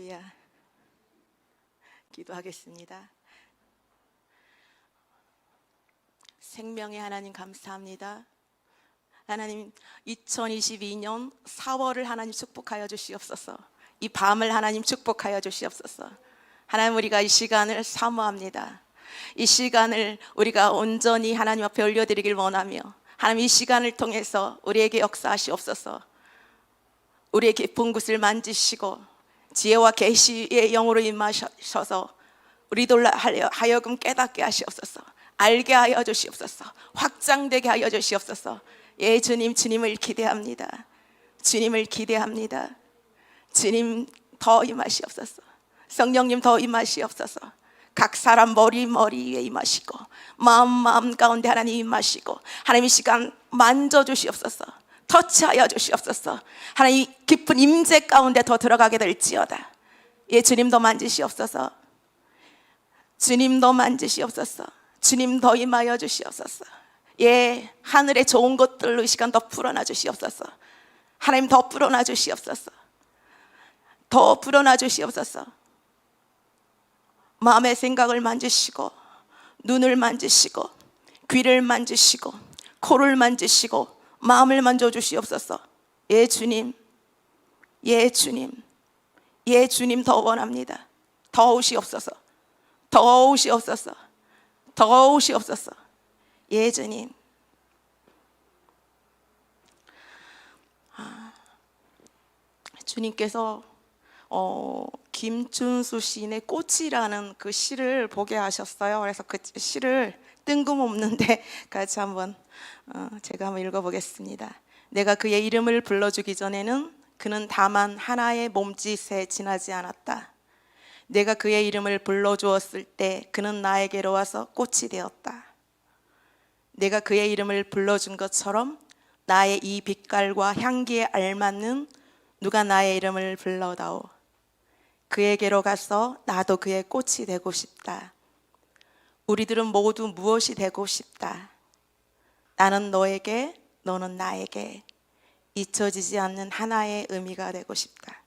할렐루야. 기도하겠습니다. 생명의 하나님 감사합니다. 하나님 2022년 4월을 하나님 축복하여 주시옵소서. 이 밤을 하나님 축복하여 주시옵소서. 하나님, 우리가 이 시간을 사모합니다. 이 시간을 우리가 온전히 하나님 앞에 올려드리길 원하며, 하나님 이 시간을 통해서 우리에게 역사하시옵소서. 우리의 깊은 곳을 만지시고 지혜와 계시의 영으로 임하셔서 우리들 하여금 깨닫게 하시옵소서. 알게 하여 주시옵소서. 확장되게 하여 주시옵소서. 예, 주님, 주님을 기대합니다. 주님을 기대합니다. 주님 더 임하시옵소서. 성령님 더 임하시옵소서. 각 사람 머리 위에 임하시고 마음 가운데 하나님 임하시고, 하나님 이 시간 만져주시옵소서. 터치하여 주시옵소서. 하나님 깊은 임재 가운데 더 들어가게 될지어다. 예, 주님 더 만지시옵소서. 주님 더 만지시옵소서. 주님 더 임하여 주시옵소서. 예, 하늘의 좋은 것들로 이 시간 더 풀어놔 주시옵소서. 하나님 더 풀어놔 주시옵소서. 더 풀어놔 주시옵소서. 마음의 생각을 만지시고, 눈을 만지시고, 귀를 만지시고, 코를 만지시고, 마음을 만져주시옵소서. 예, 주님, 예, 주님, 예, 주님 더 원합니다. 더 오시옵소서. 더 오시옵소서. 더 오시옵소서. 예, 주님. 주님께서 김준수 시인의 꽃이라는 그 시를 보게 하셨어요. 그래서 그 시를 뜬금없는데 같이 한번 제가 한번 읽어보겠습니다. 내가 그의 이름을 불러주기 전에는 그는 다만 하나의 몸짓에 지나지 않았다. 내가 그의 이름을 불러주었을 때 그는 나에게로 와서 꽃이 되었다. 내가 그의 이름을 불러준 것처럼 나의 이 빛깔과 향기에 알맞는 누가 나의 이름을 불러다오. 그에게로 가서 나도 그의 꽃이 되고 싶다. 우리들은 모두 무엇이 되고 싶다. 나는 너에게, 너는 나에게 잊혀지지 않는 하나의 의미가 되고 싶다.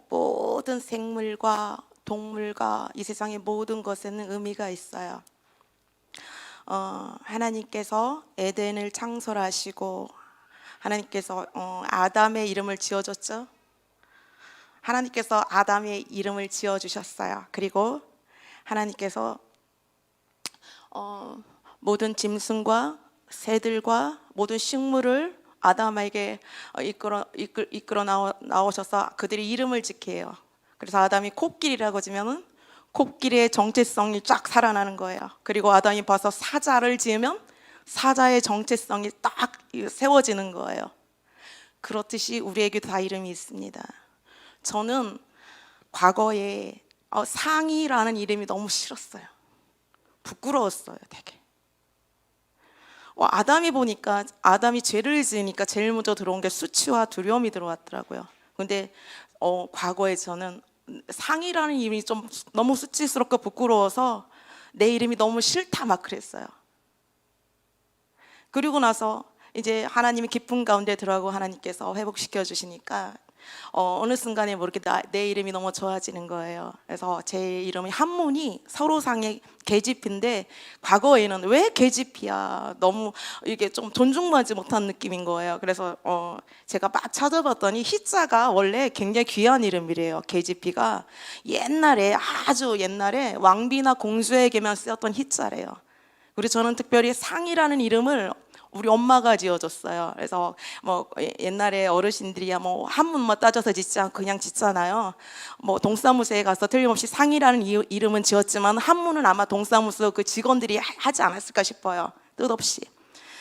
모든 생물과 동물과 이 세상의 모든 것에는 의미가 있어요. 하나님께서 에덴을 창설하시고 하나님께서 아담의 이름을 지어줬죠. 하나님께서 아담의 이름을 지어주셨어요. 그리고 하나님께서 모든 짐승과 새들과 모든 식물을 아담에게 이끌어 나오셔서 그들이 이름을 지켜요. 그래서 아담이 코끼리라고 지면은 코끼리의 정체성이 쫙 살아나는 거예요. 그리고 아담이 봐서 사자를 지으면 사자의 정체성이 딱 세워지는 거예요. 그렇듯이 우리에게도 다 이름이 있습니다. 저는 과거에 상이라는 이름이 너무 싫었어요. 부끄러웠어요, 되게. 아담이 보니까, 아담이 죄를 지으니까 제일 먼저 들어온 게 수치와 두려움이 들어왔더라고요. 근데 과거에 저는 상이라는 이름이 좀 너무 수치스럽고 부끄러워서 내 이름이 너무 싫다 막 그랬어요. 그리고 나서 이제 하나님이 기쁨 가운데 들어가고 하나님께서 회복시켜 주시니까 어느 순간에 모르게 내 이름이 너무 좋아지는 거예요. 그래서 제 이름이 한문이 서로상의 계집인데, 과거에는 왜 계집이야, 너무 이게 좀 존중받지 못한 느낌인 거예요. 그래서 제가 막 찾아봤더니 희자가 원래 굉장히 귀한 이름이래요. 계집이가 옛날에, 아주 옛날에 왕비나 공주에게만 쓰였던 희자래요. 그리고 저는 특별히 상이라는 이름을 우리 엄마가 지어줬어요. 그래서 뭐 옛날에 어르신들이야 뭐 한문만 따져서 짓지 않고 그냥 짓잖아요. 뭐 동사무소에 가서 틀림없이 상이라는 이름은 지었지만 한문은 아마 동사무소 그 직원들이 하지 않았을까 싶어요. 뜻없이.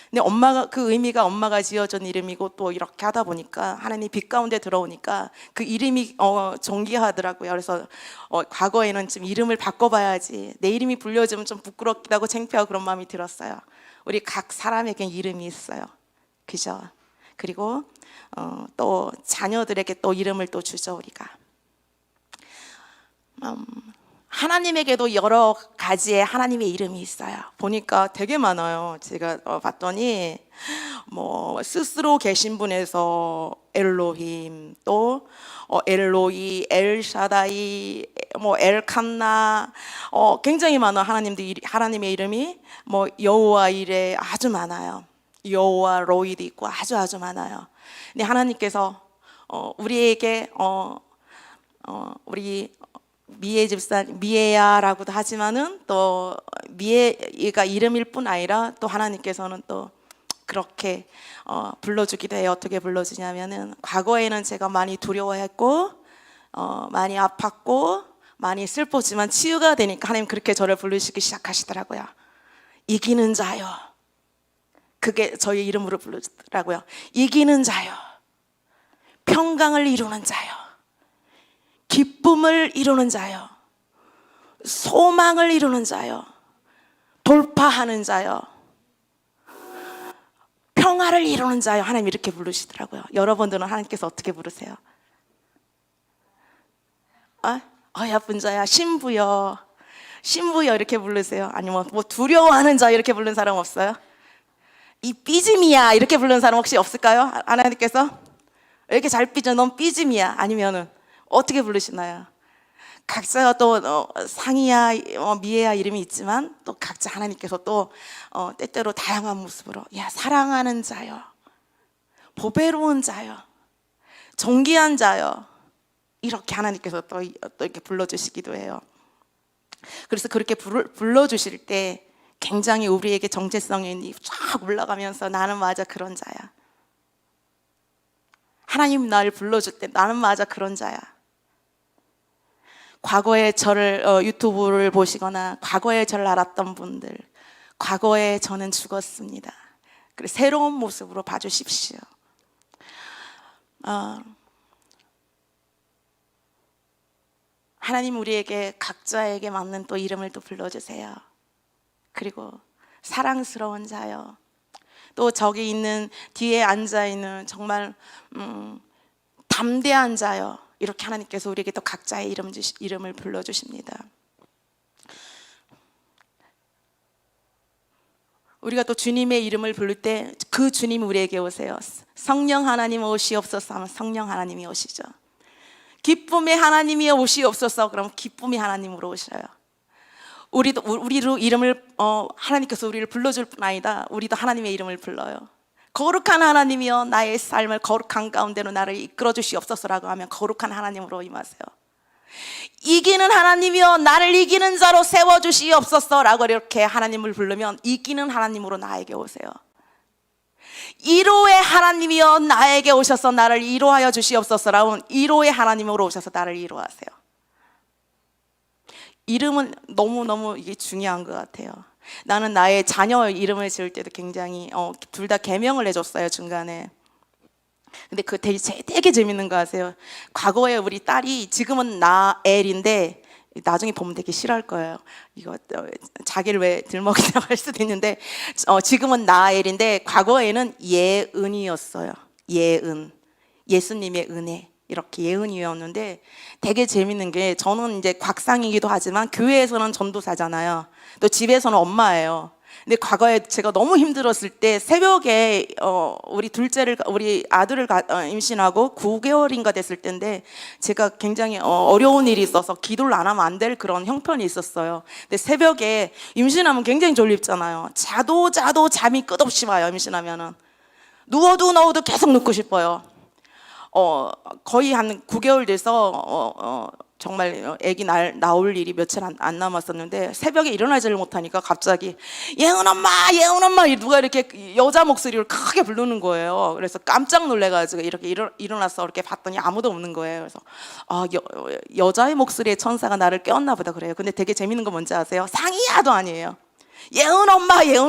근데 엄마가, 그 의미가 엄마가 지어준 이름이고 또 이렇게 하다 보니까 하나님 빛 가운데 들어오니까 그 이름이 존귀하더라고요. 그래서 과거에는 좀 이름을 바꿔봐야지, 내 이름이 불려지면 좀 부끄럽기도 하고 창피하고 그런 마음이 들었어요. 우리 각 사람에게 이름이 있어요. 그죠? 그리고 또 자녀들에게 또 이름을 또 주죠, 우리가. 하나님에게도 여러 가지의 하나님의 이름이 있어요. 보니까 되게 많아요. 제가 봤더니 뭐 스스로 계신 분에서 엘로힘, 또 엘로이, 엘샤다이, 뭐 엘칸나, 굉장히 많은 하나님의 이름이 뭐 여호와 이레 아주 많아요. 여호와 로이도 있고 아주 많아요. 근데 하나님께서 우리에게 우리 미에 집사 미에야라고도 하지만은 또 미에가 이름일 뿐 아니라 또 하나님께서는 또 그렇게 불러주기도 해요. 어떻게 불러주냐면은 과거에는 제가 많이 두려워했고 많이 아팠고 많이 슬펐지만 치유가 되니까 하나님 그렇게 저를 부르시기 시작하시더라고요. 이기는 자요. 그게 저희 이름으로 부르더라고요. 이기는 자요. 평강을 이루는 자요. 기쁨을 이루는 자요. 소망을 이루는 자요. 돌파하는 자요. 평화를 이루는 자요. 하나님 이렇게 부르시더라고요. 여러분들은 하나님께서 어떻게 부르세요? 어여쁜 자야, 신부여, 신부여 이렇게 부르세요? 아니면 뭐 두려워하는 자 이렇게 부르는 사람 없어요? 이 삐짐이야 이렇게 부르는 사람 혹시 없을까요? 하나님께서 왜 이렇게 잘 삐져? 넌 삐짐이야. 아니면은 어떻게 부르시나요? 각자가 또 상이야, 미에야 이름이 있지만 또 각자 하나님께서 또 때때로 다양한 모습으로 야 사랑하는 자요, 보배로운 자요, 존귀한 자요 이렇게 하나님께서 또 이렇게 불러주시기도 해요. 그래서 그렇게 불러주실 때 굉장히 우리에게 정체성이 쫙 올라가면서 나는 맞아 그런 자야. 하나님 나를 불러줄 때 나는 맞아 그런 자야. 과거에 저를 유튜브를 보시거나 과거에 저를 알았던 분들, 과거에 저는 죽었습니다. 그래서 새로운 모습으로 봐주십시오. 하나님 우리에게 각자에게 맞는 또 이름을 또 불러주세요. 그리고 사랑스러운 자요. 또 저기 있는 뒤에 앉아있는 정말 담대한 자요. 이렇게 하나님께서 우리에게 또 각자의 이름을 불러주십니다. 우리가 또 주님의 이름을 부를 때 그 주님이 우리에게 오세요. 성령 하나님 오시옵소서 하면 성령 하나님이 오시죠. 기쁨의 하나님이 오시옵소서 그러면 기쁨의 하나님으로 오셔요. 우리로 이름을 하나님께서 우리를 불러줄 뿐 아니다. 우리도 하나님의 이름을 불러요. 거룩한 하나님이여 나의 삶을 거룩한 가운데로 나를 이끌어 주시옵소서라고 하면 거룩한 하나님으로 임하세요. 이기는 하나님이여 나를 이기는 자로 세워주시옵소서라고 이렇게 하나님을 부르면 이기는 하나님으로 나에게 오세요. 이로의 하나님이여 나에게 오셔서 나를 이로하여 주시옵소서라고 이로의 하나님으로 오셔서 나를 이로하세요. 이름은 너무너무 이게 중요한 것 같아요. 나는 나의 자녀 이름을 지을 때도 굉장히 둘 다 계명을 해줬어요 중간에. 근데 그거 되게 재밌는 거 아세요? 과거에 우리 딸이 지금은 나엘인데 나중에 보면 되게 싫어할 거예요. 이거 자기를 왜 들먹이냐고 할 수도 있는데 지금은 나엘인데 과거에는 예은이었어요. 예은, 예수님의 은혜. 이렇게 예은이었는데 되게 재밌는 게 저는 이제 곽상이기도 하지만 교회에서는 전도사잖아요. 또 집에서는 엄마예요. 근데 과거에 제가 너무 힘들었을 때 새벽에 우리 아들을 임신하고 9개월인가 됐을 때인데 제가 굉장히 어려운 일이 있어서 기도를 안 하면 안 될 그런 형편이 있었어요. 근데 새벽에 임신하면 굉장히 졸립잖아요. 자도 잠이 끝없이 와요. 임신하면은 누워도 계속 눕고 싶어요. 거의 한 9개월 돼서 정말 아기 나올 일이 며칠 안 남았었는데 새벽에 일어나지를 못하니까 갑자기 예은 엄마 누가 이렇게 여자 목소리를 크게 부르는 거예요. 그래서 깜짝 놀래가지고 이렇게 일어나서 이렇게 봤더니 아무도 없는 거예요. 그래서 여자의 목소리의 천사가 나를 깨웠나 보다 그래요. 근데 되게 재밌는 거 뭔지 아세요? 상이야도 아니에요. 예은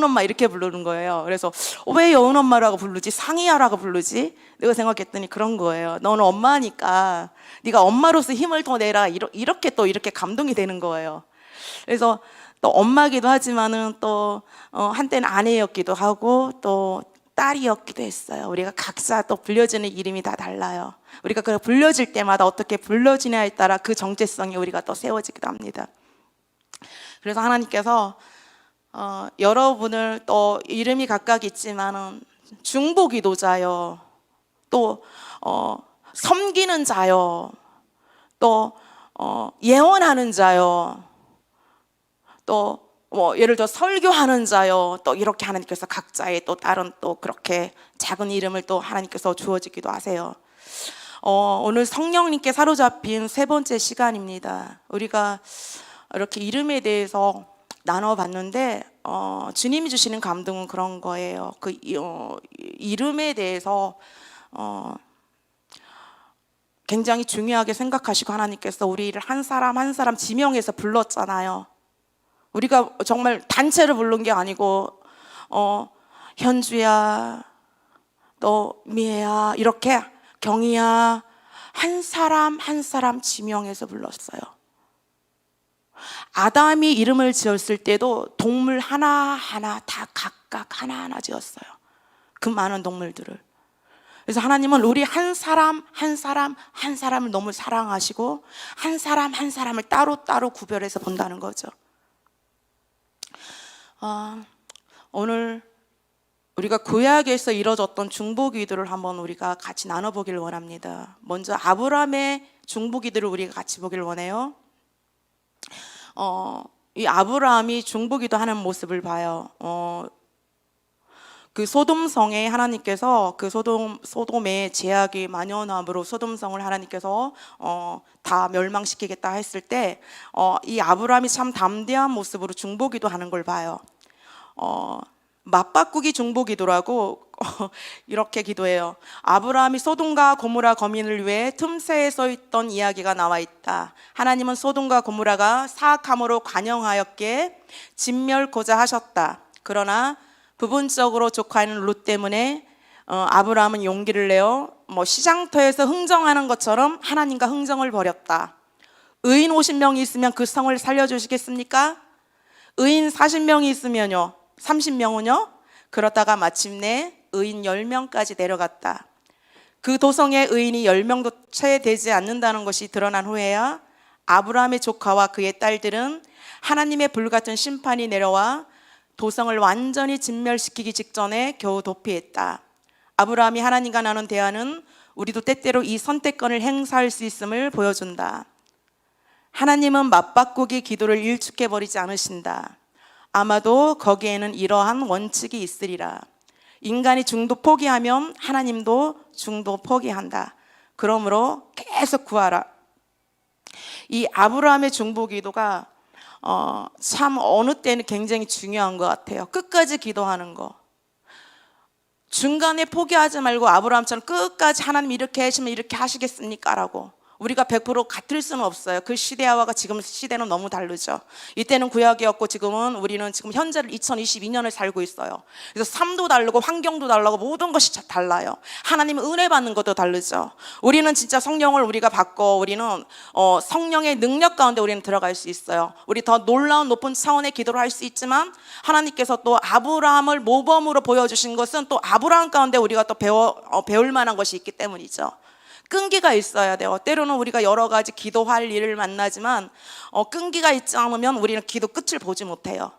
엄마 이렇게 부르는 거예요. 그래서 왜 예은 엄마라고 부르지? 상이야라고 부르지? 내가 생각했더니 그런 거예요. 너는 엄마니까 네가 엄마로서 힘을 더 내라. 이렇게 감동이 되는 거예요. 그래서 또 엄마기도 하지만은 또 한때는 아내였기도 하고 또 딸이었기도 했어요. 우리가 각자 또 불려지는 이름이 다 달라요. 우리가 그 불려질 때마다 어떻게 불려지냐에 따라 그 정체성이 우리가 또 세워지기도 합니다. 그래서 하나님께서 여러분을 또 이름이 각각 있지만은 중보기도자요, 또 섬기는 자요, 또 예언하는 자요, 또 예를 들어 설교하는 자요, 또 이렇게 하나님께서 각자의 또 다른 또 그렇게 작은 이름을 또 하나님께서 주어지기도 하세요. 오늘 성령님께 사로잡힌 세 번째 시간입니다. 우리가 이렇게 이름에 대해서 나눠봤는데 주님이 주시는 감동은 그런 거예요. 그 이름에 대해서 굉장히 중요하게 생각하시고 하나님께서 우리를 한 사람 한 사람 지명해서 불렀잖아요. 우리가 정말 단체로 부른 게 아니고 현주야, 너 미애야, 이렇게 경이야, 한 사람 한 사람 지명해서 불렀어요. 아담이 이름을 지었을 때도 동물 하나하나 다 각각 하나하나 지었어요. 그 많은 동물들을. 그래서 하나님은 우리 한 사람 한 사람 한 사람을 너무 사랑하시고 한 사람 한 사람을 따로따로 구별해서 본다는 거죠. 오늘 우리가 구약에서 이루어졌던 중보기도를 한번 우리가 같이 나눠보길 원합니다. 먼저 아브라함의 중보기도를 우리가 같이 보길 원해요. 이 아브라함이 중보기도 하는 모습을 봐요. 그 소돔성에 하나님께서 그 소돔의 제약이 만연함으로 소돔성을 하나님께서 다 멸망시키겠다 했을 때 이 아브라함이 참 담대한 모습으로 중보기도 하는 걸 봐요. 맞바꾸기 중보기도라고 이렇게 기도해요. 아브라함이 소돔과 고모라 거민을 위해 틈새에 서 있던 이야기가 나와 있다. 하나님은 소돔과 고모라가 사악함으로 관영하였기에 진멸코자 하셨다. 그러나 부분적으로 조카인 룻 때문에 아브라함은 용기를 내어 시장터에서 흥정하는 것처럼 하나님과 흥정을 벌였다. 의인 50명이 있으면 그 성을 살려주시겠습니까? 의인 40명이 있으면요, 30명은요? 그러다가 마침내 의인 10명까지 내려갔다. 그 도성에 의인이 10명도 채 되지 않는다는 것이 드러난 후에야 아브라함의 조카와 그의 딸들은 하나님의 불같은 심판이 내려와 도성을 완전히 진멸시키기 직전에 겨우 도피했다. 아브라함이 하나님과 나눈 대화는 우리도 때때로 이 선택권을 행사할 수 있음을 보여준다. 하나님은 맞바꾸기 기도를 일축해버리지 않으신다. 아마도 거기에는 이러한 원칙이 있으리라. 인간이 중도 포기하면 하나님도 중도 포기한다. 그러므로 계속 구하라. 이 아브라함의 중보기도가 참 어느 때는 굉장히 중요한 것 같아요. 끝까지 기도하는 거. 중간에 포기하지 말고 아브라함처럼 끝까지 하나님 이렇게 하시면 이렇게 하시겠습니까? 라고. 우리가 100% 같을 수는 없어요. 그 시대와 지금 시대는 너무 다르죠. 이때는 구약이었고 지금은 우리는 지금 현재를 2022년을 살고 있어요. 그래서 삶도 다르고 환경도 다르고 모든 것이 달라요. 하나님은 은혜 받는 것도 다르죠. 우리는 진짜 성령을 우리가 받고 우리는 성령의 능력 가운데 우리는 들어갈 수 있어요. 우리 더 놀라운 높은 차원의 기도를 할 수 있지만 하나님께서 또 아브라함을 모범으로 보여주신 것은 또 아브라함 가운데 우리가 또 배울 만한 것이 있기 때문이죠. 끈기가 있어야 돼요. 때로는 우리가 여러 가지 기도할 일을 만나지만 끈기가 있지 않으면 우리는 기도 끝을 보지 못해요.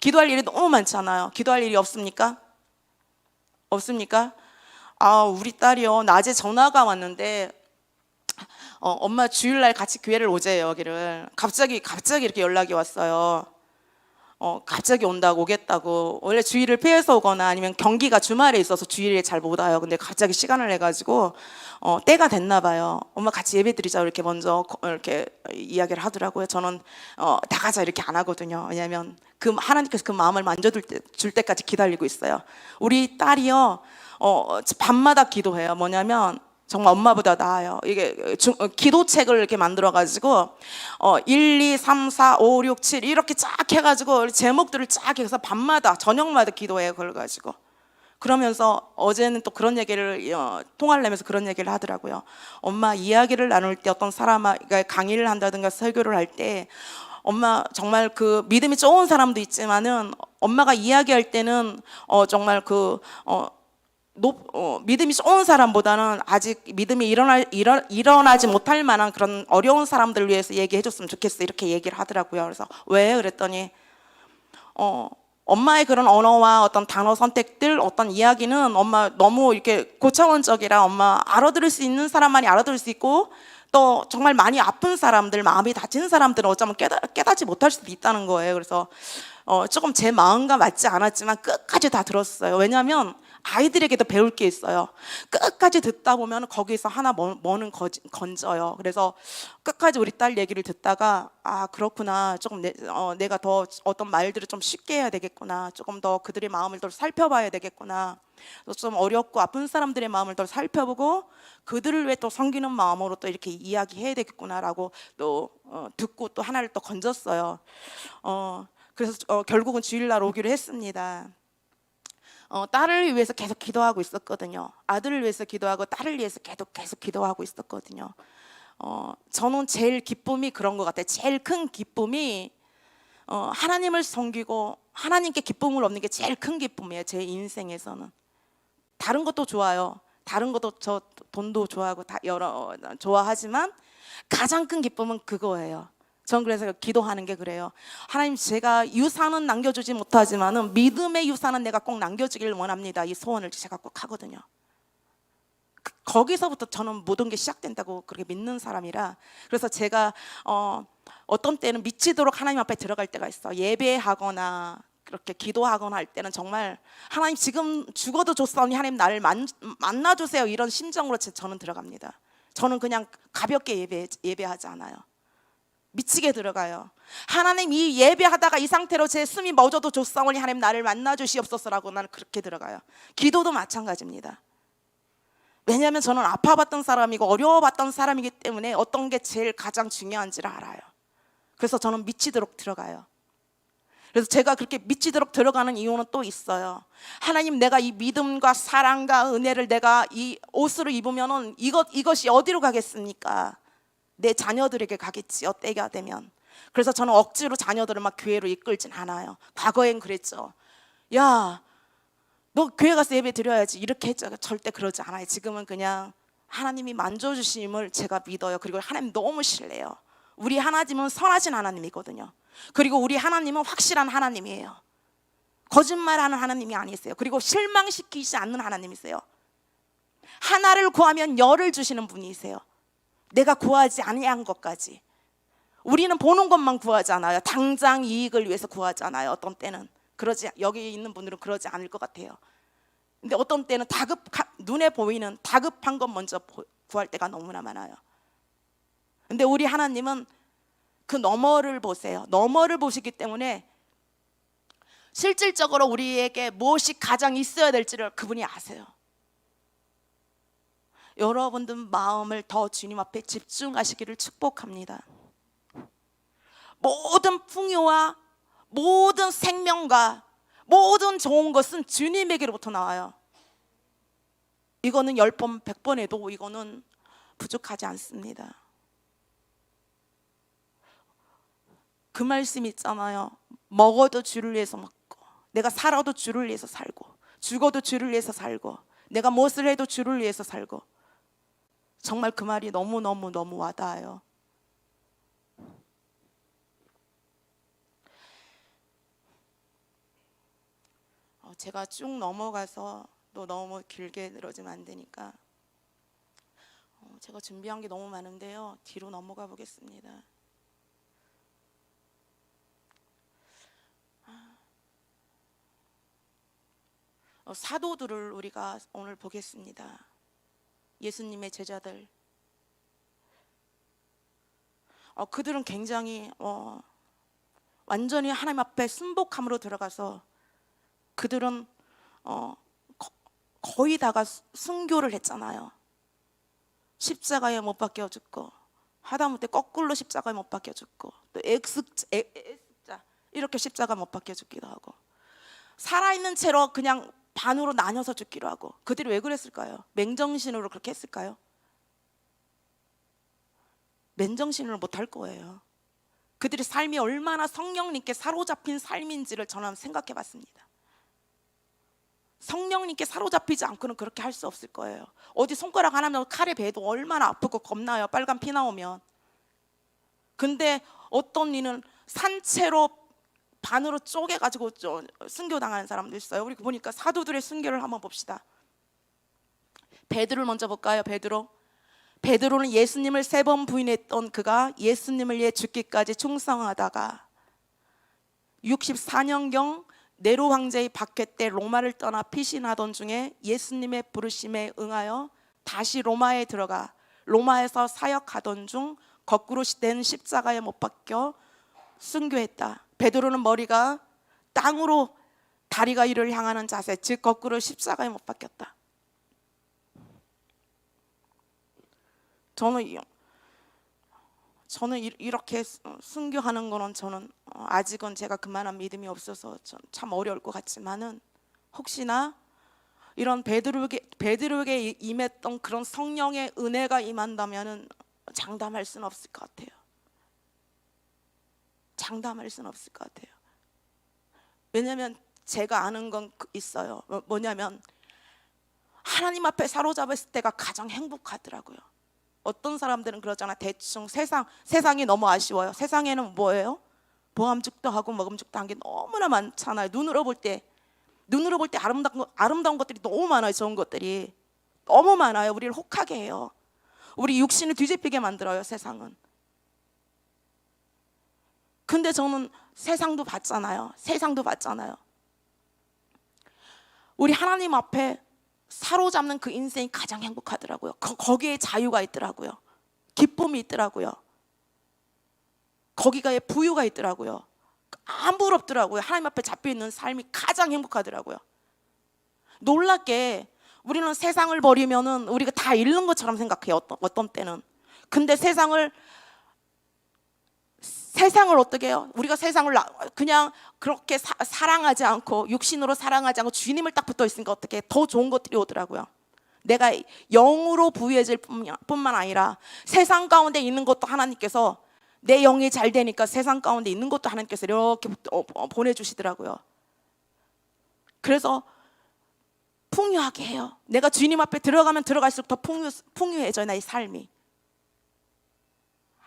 기도할 일이 너무 많잖아요. 기도할 일이 없습니까? 없습니까? 우리 딸이요, 낮에 전화가 왔는데 엄마 주일날 같이 교회를 오재요. 여기를 갑자기 이렇게 연락이 왔어요. 갑자기 오겠다고. 원래 주일을 피해서 오거나 아니면 경기가 주말에 있어서 주일에 잘 못 와요. 근데 갑자기 시간을 내가지고 때가 됐나 봐요. 엄마 같이 예배 드리자 이렇게 먼저 이렇게 이야기를 하더라고요. 저는 나가자 이렇게 안 하거든요. 왜냐하면 하나님께서 그 마음을 줄 때까지 기다리고 있어요. 우리 딸이요, 밤마다 기도해요. 뭐냐면 정말 엄마보다 나아요. 이게 기도책을 이렇게 만들어가지고 1, 2, 3, 4, 5, 6, 7 이렇게 쫙 해가지고 제목들을 쫙 해서 밤마다 저녁마다 기도해요. 그걸 가지고. 그러면서 어제는 또 그런 얘기를 통화를 내면서 그런 얘기를 하더라고요. 엄마 이야기를 나눌 때 어떤 사람과 강의를 한다든가 설교를 할 때 엄마 정말 그 믿음이 좋은 사람도 있지만은 엄마가 이야기할 때는 정말 믿음이 좋은 사람보다는 아직 믿음이 일어나지 못할 만한 그런 어려운 사람들을 위해서 얘기해 줬으면 좋겠어, 이렇게 얘기를 하더라고요. 그래서 왜? 그랬더니 엄마의 그런 언어와 어떤 단어 선택들, 어떤 이야기는 엄마 너무 이렇게 고차원적이라 엄마 알아들을 수 있는 사람만이 알아들을 수 있고, 또 정말 많이 아픈 사람들, 마음이 다친 사람들은 어쩌면 깨닫지 못할 수도 있다는 거예요. 그래서 조금 제 마음과 맞지 않았지만 끝까지 다 들었어요. 왜냐하면 아이들에게도 배울 게 있어요. 끝까지 듣다 보면 거기서 하나 뭐는 건져요. 그래서 끝까지 우리 딸 얘기를 듣다가 아, 그렇구나, 조금 내가 더 어떤 말들을 좀 쉽게 해야 되겠구나, 조금 더 그들의 마음을 더 살펴봐야 되겠구나, 좀 어렵고 아픈 사람들의 마음을 더 살펴보고 그들을 위해 또 섬기는 마음으로 또 이렇게 이야기해야 되겠구나라고 또 듣고 또 하나를 또 건졌어요. 그래서 결국은 주일날 오기로 했습니다. 딸을 위해서 계속 기도하고 있었거든요. 아들을 위해서 기도하고 딸을 위해서 계속 기도하고 있었거든요. 저는 제일 기쁨이 그런 것 같아요. 제일 큰 기쁨이 하나님을 섬기고 하나님께 기쁨을 얻는 게 제일 큰 기쁨이에요. 제 인생에서는. 다른 것도 좋아요. 다른 것도 저 돈도 좋아하고 다 좋아하지만 가장 큰 기쁨은 그거예요. 전 그래서 기도하는 게 그래요. 하나님, 제가 유산은 남겨주지 못하지만은 믿음의 유산은 내가 꼭 남겨주길 원합니다. 이 소원을 제가 꼭 하거든요. 거기서부터 저는 모든 게 시작된다고 그렇게 믿는 사람이라. 그래서 제가 어떤 때는 미치도록 하나님 앞에 들어갈 때가 있어. 예배하거나 그렇게 기도하거나 할 때는 정말 하나님, 지금 죽어도 좋사오니 하나님 나를 만나주세요, 이런 심정으로 저는 들어갑니다. 저는 그냥 가볍게 예배하지 않아요. 미치게 들어가요. 하나님, 이 예배하다가 이 상태로 제 숨이 멎어도 좋사오니 하나님 나를 만나주시옵소서라고 나는 그렇게 들어가요. 기도도 마찬가지입니다. 왜냐하면 저는 아파봤던 사람이고 어려워봤던 사람이기 때문에 어떤 게 제일 가장 중요한지를 알아요. 그래서 저는 미치도록 들어가요. 그래서 제가 그렇게 미치도록 들어가는 이유는 또 있어요. 하나님, 내가 이 믿음과 사랑과 은혜를 내가 이 옷으로 입으면은 이것이 어디로 가겠습니까? 내 자녀들에게 가겠지요, 때가 되면. 그래서 저는 억지로 자녀들을 막 교회로 이끌진 않아요. 과거엔 그랬죠. 야, 너 교회 가서 예배 드려야지, 이렇게 했죠. 절대 그러지 않아요. 지금은 그냥 하나님이 만져주심을 제가 믿어요. 그리고 하나님 너무 신뢰해요. 우리 하나님은 선하신 하나님이거든요. 그리고 우리 하나님은 확실한 하나님이에요. 거짓말하는 하나님이 아니세요. 그리고 실망시키지 않는 하나님이세요. 하나를 구하면 열을 주시는 분이세요. 내가 구하지 아니한 것까지. 우리는 보는 것만 구하잖아요. 당장 이익을 위해서 구하잖아요. 어떤 때는 여기 있는 분들은 그러지 않을 것 같아요. 근데 어떤 때는 눈에 보이는 다급한 것 먼저 구할 때가 너무나 많아요. 근데 우리 하나님은 그 너머를 보세요. 너머를 보시기 때문에 실질적으로 우리에게 무엇이 가장 있어야 될지를 그분이 아세요. 여러분들 마음을 더 주님 앞에 집중하시기를 축복합니다. 모든 풍요와 모든 생명과 모든 좋은 것은 주님에게로부터 나와요. 이거는 10번 100번 해도 이거는 부족하지 않습니다. 그 말씀 있잖아요. 먹어도 주를 위해서 먹고, 내가 살아도 주를 위해서 살고, 죽어도 주를 위해서 살고, 내가 무엇을 해도 주를 위해서 살고. 정말 그 말이 너무 와닿아요. 제가 쭉 넘어가서 또 너무 길게 늘어지면 안 되니까 제가 준비한 게 너무 많은데요. 뒤로 넘어가 보겠습니다. 사도들을 우리가 오늘 보겠습니다. 예수님의 제자들. 그들은 굉장히 완전히 하나님 앞에 순복함으로 들어가서 그들은 거의 다가 순교를 했잖아요. 십자가에 못 박혀 죽고, 하다못해 거꾸로 십자가에 못 박혀 죽고, 또 X자 이렇게 십자가 못 박혀 죽기도 하고, 살아있는 채로 그냥 반으로 나뉘어서 죽기로 하고. 그들이 왜 그랬을까요? 맨정신으로 그렇게 했을까요? 맨정신으로 못할 거예요. 그들의 삶이 얼마나 성령님께 사로잡힌 삶인지를 저는 생각해 봤습니다. 성령님께 사로잡히지 않고는 그렇게 할 수 없을 거예요. 어디 손가락 하나면 칼에 베도 얼마나 아프고 겁나요, 빨간 피 나오면. 근데 어떤 이는 산채로 반으로 쪼개가지고 순교당하는 사람도 있어요. 우리 보니까 사도들의 순교를 한번 봅시다. 베드로를 먼저 볼까요? 베드로는 예수님을 3번 부인했던 그가 예수님을 위해 죽기까지 충성하다가 64년경 네로 황제의 박해 때 로마를 떠나 피신하던 중에 예수님의 부르심에 응하여 다시 로마에 들어가 로마에서 사역하던 중 거꾸로 된 십자가에 못 박혀 순교했다. 베드로는 머리가 땅으로 다리가 이를 향하는 자세, 즉 거꾸로 십자가에 못 박혔다. 저는 이렇게 순교하는 거는 저는 아직은 제가 그만한 믿음이 없어서 참 어려울 것 같지만은, 혹시나 이런 베드로에게 임했던 그런 성령의 은혜가 임한다면은 장담할 수는 없을 것 같아요. 장담할 수는 없을 것 같아요. 왜냐하면 제가 아는 건 있어요. 뭐냐면 하나님 앞에 사로잡았을 때가 가장 행복하더라고요. 어떤 사람들은 그러잖아. 대충 세상이 너무 아쉬워요. 세상에는 뭐예요? 보암죽도 하고 먹음죽도 한 게 너무나 많잖아요. 눈으로 볼 때 아름다운 것들이 너무 많아요. 좋은 것들이 너무 많아요. 우리를 혹하게 해요. 우리 육신을 뒤집히게 만들어요, 세상은. 근데 저는 세상도 봤잖아요. 우리 하나님 앞에 사로잡는 그 인생이 가장 행복하더라고요. 거기에 자유가 있더라고요. 기쁨이 있더라고요. 거기가 부유가 있더라고요. 안 부럽더라고요. 하나님 앞에 잡혀있는 삶이 가장 행복하더라고요. 놀랍게 우리는 세상을 버리면은 우리가 다 잃는 것처럼 생각해요. 어떤 때는. 근데 세상을 어떻게 해요? 우리가 세상을 그냥 그렇게 사랑하지 않고, 육신으로 사랑하지 않고 주님을 딱 붙어 있으니까 어떻게 더 좋은 것들이 오더라고요. 내가 영으로 부유해질 뿐만 아니라 세상 가운데 있는 것도 하나님께서, 내 영이 잘 되니까 세상 가운데 있는 것도 하나님께서 이렇게 보내주시더라고요. 그래서 풍요하게 해요. 내가 주님 앞에 들어가면 들어갈수록 더 풍요해져요, 나의 삶이.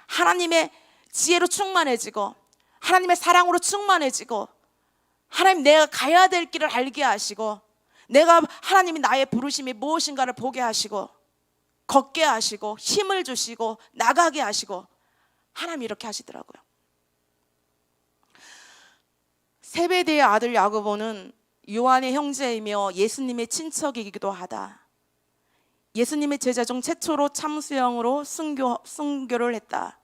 하나님의 지혜로 충만해지고, 하나님의 사랑으로 충만해지고, 하나님 내가 가야 될 길을 알게 하시고, 내가 하나님이 나의 부르심이 무엇인가를 보게 하시고, 걷게 하시고, 힘을 주시고, 나가게 하시고, 하나님이 이렇게 하시더라고요. 세베대의 아들 야고보는 요한의 형제이며 예수님의 친척이기도 하다. 예수님의 제자 중 최초로 참수형으로 순교를 했다.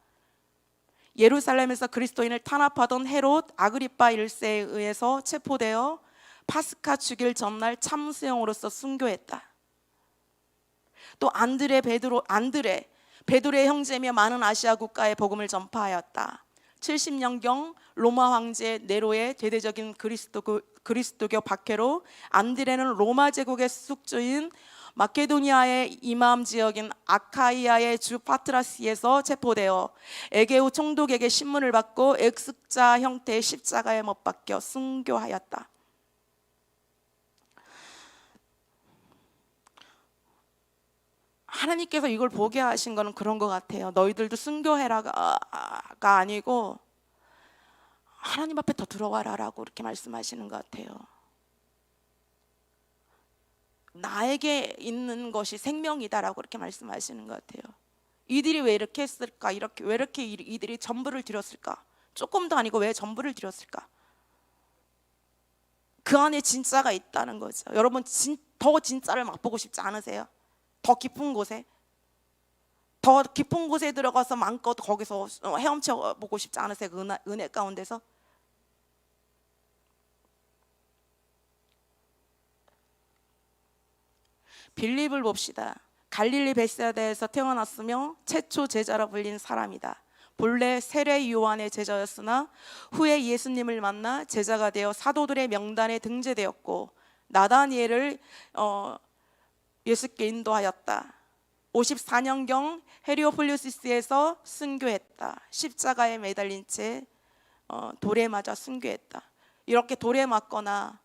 예루살렘에서 그리스도인을 탄압하던 헤롯 아그리파 1세에 의해서 체포되어 파스카 주길 전날 참수형으로서 순교했다. 또 베드로의 형제며 많은 아시아 국가에 복음을 전파하였다. 70년경 로마 황제 네로의 대대적인 그리스도교 박해로 안드레는 로마 제국의 숙주인 마케도니아의 이맘 지역인 아카이아의 주 파트라시에서 체포되어 에게우 총독에게 신문을 받고 X자 형태의 십자가에 못 박혀 순교하였다. 하나님께서 이걸 보게 하신 거는 그런 것 같아요. 너희들도 순교해라가 아니고 하나님 앞에 더 들어와라라고 이렇게 말씀하시는 것 같아요. 나에게 있는 것이 생명이다라고 이렇게 말씀하시는 것 같아요. 이들이 왜 이렇게 했을까? 왜 이렇게 이들이 전부를 드렸을까? 조금도 아니고 왜 전부를 드렸을까? 그 안에 진짜가 있다는 거죠. 여러분 더 진짜를 맛보고 싶지 않으세요? 더 깊은 곳에 들어가서 마음껏 거기서 헤엄쳐 보고 싶지 않으세요? 그 은혜 가운데서. 빌립을 봅시다. 갈릴리 베세다에서 태어났으며 최초 제자라 불린 사람이다. 본래 세례 요한의 제자였으나 후에 예수님을 만나 제자가 되어 사도들의 명단에 등재되었고 나다니엘을 예수께 인도하였다. 54년경 헤리오폴리스에서 순교했다. 십자가에 매달린 채 돌에 맞아 순교했다. 이렇게 돌에 맞거나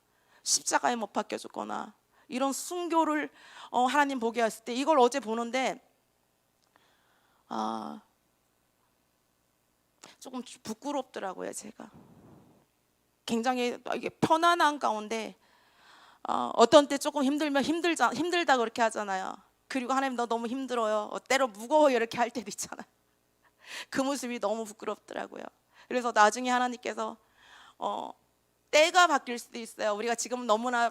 십자가에 못 박혀 죽거나 이런 순교를 하나님 보게 했을 때 이걸 어제 보는데 조금 부끄럽더라고요. 제가 굉장히 이게 편안한 가운데 어떤 때 조금 힘들면 힘들다 그렇게 하잖아요. 그리고 하나님 너 너무 힘들어요, 때로 무거워요 이렇게 할 때도 있잖아요. 그 모습이 너무 부끄럽더라고요. 그래서 나중에 하나님께서 때가 바뀔 수도 있어요. 우리가 지금 너무나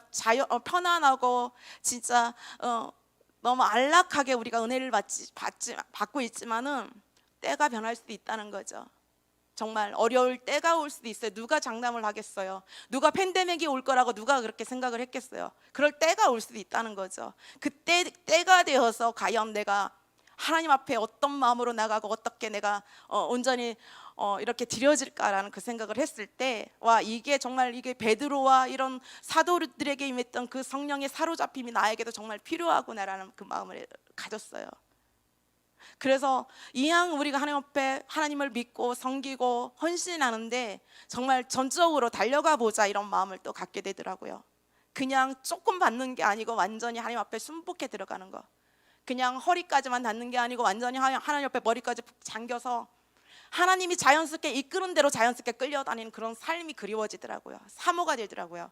편안하고 진짜 너무 안락하게 우리가 은혜를 받고 있지만은 때가 변할 수도 있다는 거죠. 정말 어려울 때가 올 수도 있어요. 누가 장담을 하겠어요? 누가 팬데믹이 올 거라고 누가 그렇게 생각을 했겠어요? 그럴 때가 올 수도 있다는 거죠. 그때 때가 되어서 과연 내가 하나님 앞에 어떤 마음으로 나가고 어떻게 내가 온전히 이렇게 드려질까라는 그 생각을 했을 때, 와, 이게 정말 이게 베드로와 이런 사도들에게 임했던 그 성령의 사로잡힘이 나에게도 정말 필요하구나라는 그 마음을 가졌어요. 그래서 이왕 우리가 하나님 앞에 하나님을 믿고 섬기고 헌신하는데 정말 전적으로 달려가 보자 이런 마음을 또 갖게 되더라고요. 그냥 조금 받는 게 아니고 완전히 하나님 앞에 순복해 들어가는 거. 그냥 허리까지만 닿는 게 아니고 완전히 하나님 앞에 머리까지 잠겨서 하나님이 자연스럽게 이끄는 대로 자연스럽게 끌려다니는 그런 삶이 그리워지더라고요. 사모가 되더라고요.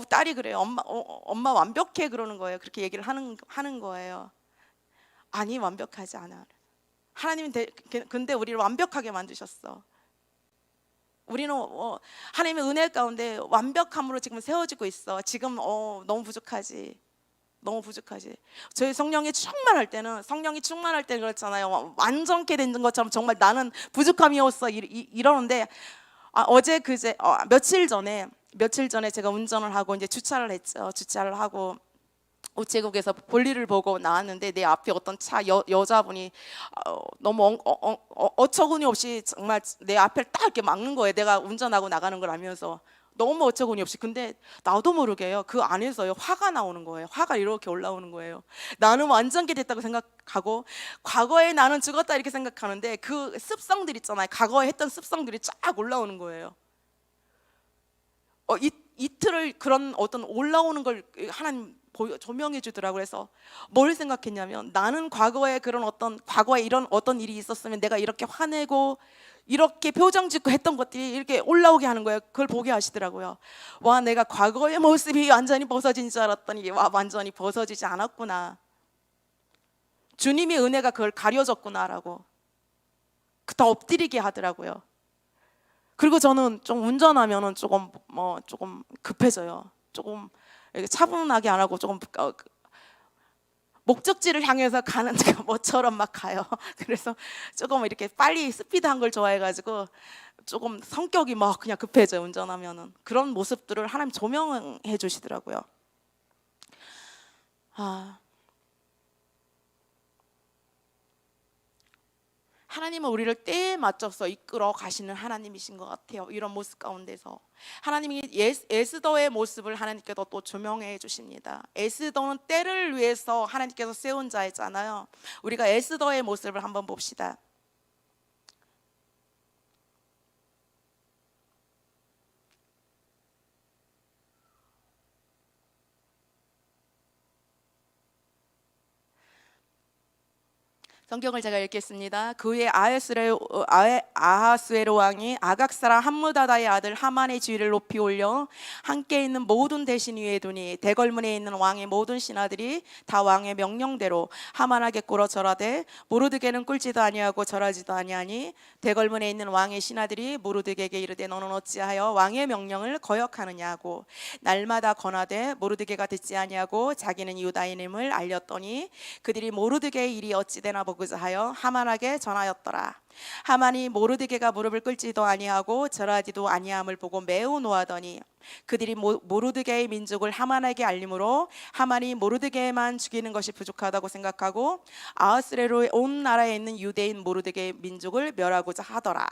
딸이 그래요. 엄마 완벽해 그러는 거예요. 그렇게 얘기를 하는 거예요. 아니, 완벽하지 않아. 하나님은 근데 우리를 완벽하게 만드셨어. 우리는 하나님의 은혜 가운데 완벽함으로 지금 세워지고 있어. 지금 너무 부족하지. 너무 부족하지. 저희 성령이 충만할 때는 그렇잖아요. 완전케 된 것처럼 정말 나는 부족함이 없어 이러는데 어제 그제 며칠 전에 제가 운전을 하고 이제 주차를 했죠. 주차를 하고 우체국에서 볼일을 보고 나왔는데 내 앞에 어떤 차 여자분이 너무 어처구니 없이 정말 내 앞을 딱 이렇게 막는 거예요. 내가 운전하고 나가는 걸 알면서 너무 어처구니 없이. 근데 나도 모르게요, 그 안에서요 화가 나오는 거예요. 화가 이렇게 올라오는 거예요. 나는 완전히 됐다고 생각하고 과거에 나는 죽었다 이렇게 생각하는데 그 습성들 있잖아요. 과거에 했던 습성들이 쫙 올라오는 거예요. 이틀을 그런 어떤 올라오는 걸 하나님 조명해 주더라고요. 그래서 뭘 생각했냐면 나는 과거에 이런 어떤 일이 있었으면 내가 이렇게 화내고 이렇게 표정 짓고 했던 것들이 이렇게 올라오게 하는 거예요. 그걸 보게 하시더라고요. 와, 내가 과거의 모습이 완전히 벗어진 줄 알았더니 완전히 벗어지지 않았구나. 주님의 은혜가 그걸 가려줬구나라고 더 엎드리게 하더라고요. 그리고 저는 좀 운전하면은 조금 급해져요. 조금 차분하게 안 하고 조금 목적지를 향해서 가는 것처럼 막 가요. 그래서 조금 이렇게 빨리 스피드한 걸 좋아해가지고 조금 성격이 막 그냥 급해져요. 운전하면은 그런 모습들을 하나님 조명해 주시더라고요. 하나님은 우리를 때에 맞춰서 이끌어 가시는 하나님이신 것 같아요. 이런 모습 가운데서 하나님이 에스더의 모습을 하나님께서 또 조명해 주십니다. 에스더는 때를 위해서 하나님께서 세운 자이잖아요. 우리가 에스더의 모습을 한번 봅시다. 성경을 제가 읽겠습니다. 그 후에 아하스웨로 왕이 아각 사람 함무다다의 아들 하만의 지위를 높이 올려 함께 있는 모든 대신 위에 두니 대궐문에 있는 왕의 모든 신하들이 다 왕의 명령대로 하만에게 꿇어 절하되 모르드게는 꿇지도 아니하고 절하지도 아니하니 대궐문에 있는 왕의 신하들이 모르드게에게 이르되 너는 어찌하여 왕의 명령을 거역하느냐고 날마다 권하되 모르드게가 듣지 아니하고 자기는 유다인임을 알렸더니 그들이 모르드게의 일이 어찌 되나 보고자 하여 하만에게 전하였더라. 하만이 모르드게가 무릎을 꿇지도 아니하고 절하지도 아니함을 보고 매우 노하더니 그들이 모르드게의 민족을 하만에게 알림으로 하만이 모르드게만 죽이는 것이 부족하다고 생각하고 아하스웨로의 온 나라에 있는 유대인 모르드게의 민족을 멸하고자 하더라.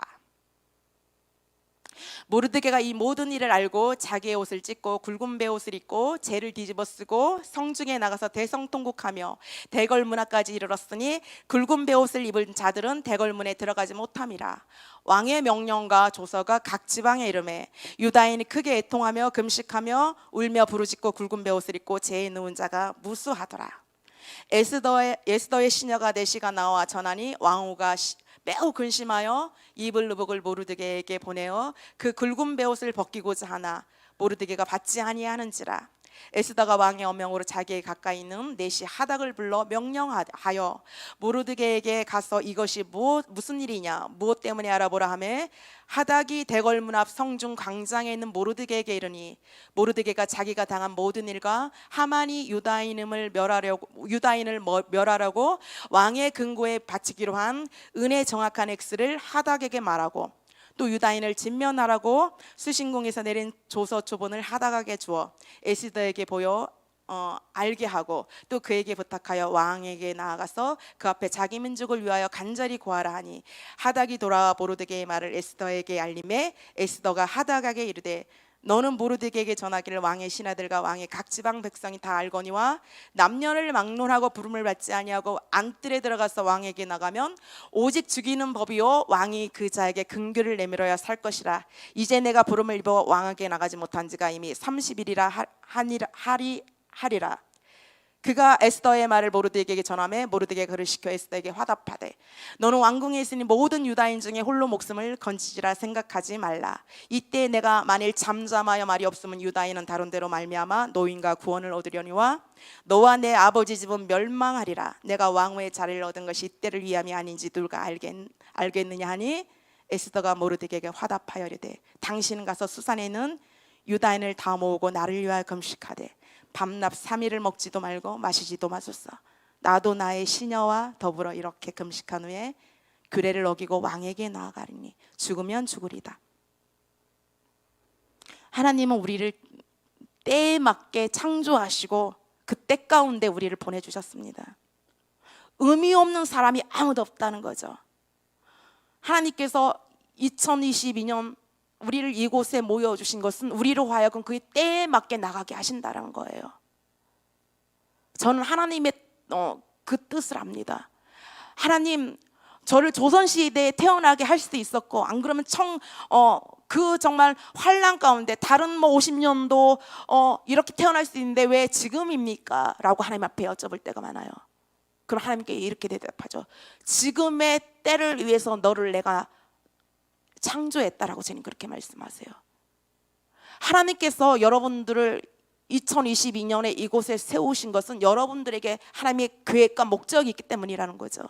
모르드게가 이 모든 일을 알고 자기의 옷을 찢고 굵은 베옷을 입고 재를 뒤집어 쓰고 성중에 나가서 대성통곡하며 대궐문화까지 이르렀으니 굵은 베옷을 입은 자들은 대궐문에 들어가지 못함이라. 왕의 명령과 조서가 각 지방에 이르매 유다인이 크게 애통하며 금식하며 울며 부르짖고 굵은 베옷을 입고 재에 누운 자가 무수하더라. 에스더의 시녀가 내시가 나와 전하니 왕후가 매우 근심하여 이블루복을 모르드게에게 보내어 그 굵은 베옷을 벗기고자 하나 모르드게가 받지 아니하는지라. 에스더가 왕의 어명으로 자기의 가까이 있는 내시 하닥을 불러 명령하여 모르드게에게 가서 이것이 무슨 일이냐 무엇 때문에 알아보라 하매 하닥이 대궐문 앞 성중 광장에 있는 모르드게에게 이르니 모르드게가 자기가 당한 모든 일과 하만이 유다인을 멸하려고 왕의 근고에 바치기로 한 은혜 정확한 액수를 하닥에게 말하고 또 유다인을 진면하라고 수신궁에서 내린 조서 초본을 하닥에게 주어 에스더에게 보여 알게 하고 또 그에게 부탁하여 왕에게 나아가서 그 앞에 자기 민족을 위하여 간절히 구하라 하니 하닥이 돌아와 모르드게의 말을 에스더에게 알림해 에스더가 하닥에게 이르되 너는 모르드게에게 전하기를 왕의 신하들과 왕의 각 지방 백성이 다 알거니와 남녀를 막론하고 부름을 받지 아니하고 안뜰에 들어가서 왕에게 나가면 오직 죽이는 법이요 왕이 그 자에게 긍휼을 내밀어야 살 것이라. 이제 내가 부름을 입어 왕에게 나가지 못한 지가 이미 30일이라 하리라. 그가 에스더의 말을 모르드게에게 전하매 모르드게가 그를 시켜 에스더에게 화답하되 너는 왕궁에 있으니 모든 유다인 중에 홀로 목숨을 건지지라 생각하지 말라. 이때 내가 만일 잠잠하여 말이 없으면 유다인은 다른 데로 말미암아 노인과 구원을 얻으려니와 너와 내 아버지 집은 멸망하리라. 내가 왕후의 자리를 얻은 것이 이때를 위함이 아닌지 누가 알겠느냐 하니 에스더가 모르드게에게 화답하여 이르되 당신은 가서 수산에 있는 유다인을 다 모으고 나를 위하여 금식하되 밤낮 3일을 먹지도 말고 마시지도 마소서. 나도 나의 시녀와 더불어 이렇게 금식한 후에 규례를 어기고 왕에게 나아가리니 죽으면 죽으리다. 하나님은 우리를 때에 맞게 창조하시고 그 때 가운데 우리를 보내주셨습니다. 의미 없는 사람이 아무도 없다는 거죠. 하나님께서 2022년 우리를 이곳에 모여주신 것은 우리로 하여금 그 때에 맞게 나가게 하신다는 거예요. 저는 하나님의 그 뜻을 압니다. 하나님, 저를 조선시대에 태어나게 할 수도 있었고 안 그러면 그 정말 환란 가운데 다른 50년도 이렇게 태어날 수 있는데 왜 지금입니까? 라고 하나님 앞에 여쭤볼 때가 많아요. 그럼 하나님께 이렇게 대답하죠. 지금의 때를 위해서 너를 내가 창조했다라고 주님 그렇게 말씀하세요. 하나님께서 여러분들을 2022년에 이곳에 세우신 것은 여러분들에게 하나님의 계획과 목적이 있기 때문이라는 거죠.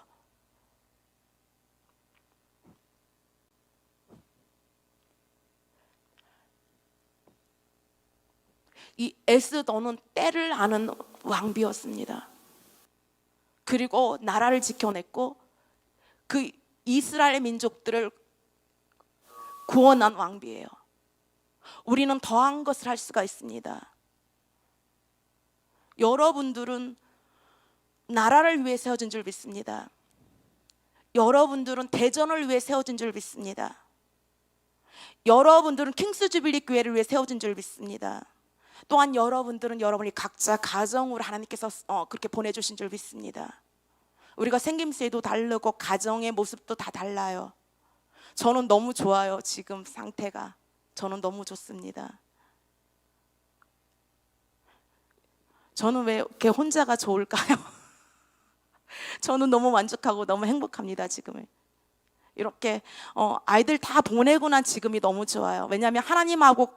이 에스더는 때를 아는 왕비였습니다. 그리고 나라를 지켜냈고 그 이스라엘 민족들을 구원한 왕비예요. 우리는 더한 것을 할 수가 있습니다. 여러분들은 나라를 위해 세워진 줄 믿습니다. 여러분들은 대전을 위해 세워진 줄 믿습니다. 여러분들은 킹스 주빌리 교회를 위해 세워진 줄 믿습니다. 또한 여러분들은 여러분이 각자 가정으로 하나님께서 그렇게 보내주신 줄 믿습니다. 우리가 생김새도 다르고 가정의 모습도 다 달라요. 저는 너무 좋아요. 지금 상태가 저는 너무 좋습니다. 저는 왜 이렇게 혼자가 좋을까요? 저는 너무 만족하고 너무 행복합니다. 지금은 이렇게 아이들 다 보내고 난 지금이 너무 좋아요. 왜냐하면 하나님하고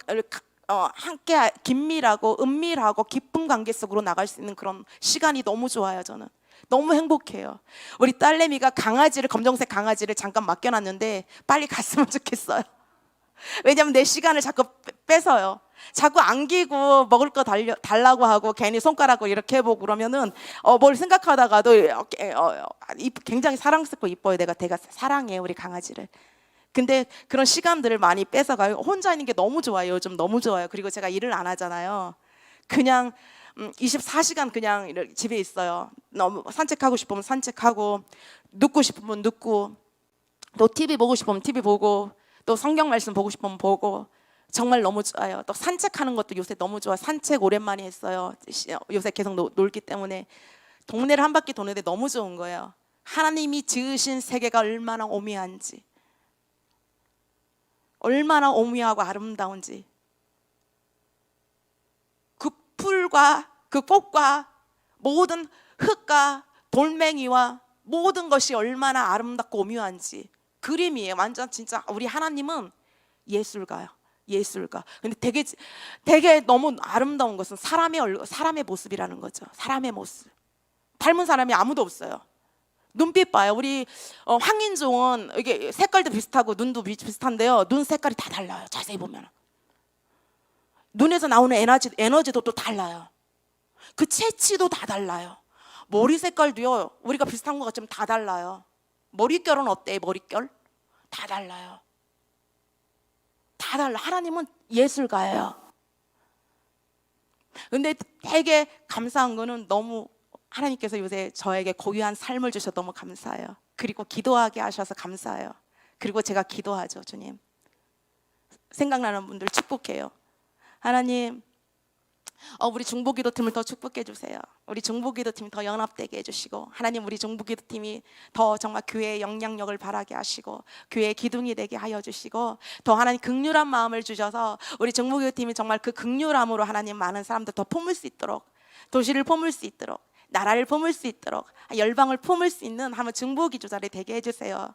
함께 긴밀하고 은밀하고 깊은 관계 속으로 나갈 수 있는 그런 시간이 너무 좋아요. 저는 너무 행복해요. 우리 딸내미가 검정색 강아지를 잠깐 맡겨놨는데 빨리 갔으면 좋겠어요. 왜냐면 내 시간을 자꾸 뺏어요. 자꾸 안기고 먹을 거 달라고 하고 괜히 손가락으로 이렇게 해보고 그러면은 뭘 생각하다가도 굉장히 사랑스럽고 이뻐요. 내가 사랑해요 우리 강아지를. 근데 그런 시간들을 많이 뺏어가요. 혼자 있는 게 너무 좋아요. 요즘 너무 좋아요. 그리고 제가 일을 안 하잖아요. 그냥 24시간 그냥 집에 있어요. 너무 산책하고 싶으면 산책하고 눕고 싶으면 눕고 또 TV 보고 싶으면 TV 보고 또 성경 말씀 보고 싶으면 보고 정말 너무 좋아요. 또 산책하는 것도 요새 너무 좋아. 산책 오랜만에 했어요. 요새 계속 놀기 때문에 동네를 한 바퀴 도는데 너무 좋은 거예요. 하나님이 지으신 세계가 얼마나 오묘한지, 얼마나 오묘하고 아름다운지, 그 풀과 그 꽃과 모든 흙과 돌멩이와 모든 것이 얼마나 아름답고 오묘한지 그림이에요. 완전 진짜 우리 하나님은 예술가요. 예술가. 근데 되게 너무 아름다운 것은 사람의 모습이라는 거죠. 사람의 모습. 닮은 사람이 아무도 없어요. 눈빛 봐요. 우리 황인종은 이게 색깔도 비슷하고 눈도 비슷한데요. 눈 색깔이 다 달라요. 자세히 보면 눈에서 나오는 에너지도 또 달라요. 그 채취도 다 달라요. 머리 색깔도요. 우리가 비슷한 것 같지만 다 달라요. 머릿결은 어때요? 머릿결? 다 달라요. 다 달라. 하나님은 예술가예요. 근데 되게 감사한 거는 너무 하나님께서 요새 저에게 고유한 삶을 주셔서 너무 감사해요. 그리고 기도하게 하셔서 감사해요. 그리고 제가 기도하죠. 주님, 생각나는 분들 축복해요. 하나님, 우리 중보기도팀을 더 축복해 주세요. 우리 중보기도팀이 더 연합되게 해주시고, 하나님 우리 중보기도팀이 더 정말 교회의 영향력을 발하게 하시고 교회의 기둥이 되게 하여 주시고, 더 하나님 긍휼한 마음을 주셔서 우리 중보기도팀이 정말 그 긍휼함으로 하나님 많은 사람들 더 품을 수 있도록, 도시를 품을 수 있도록, 나라를 품을 수 있도록, 열방을 품을 수 있는 한번 중보기도자를 되게 해주세요.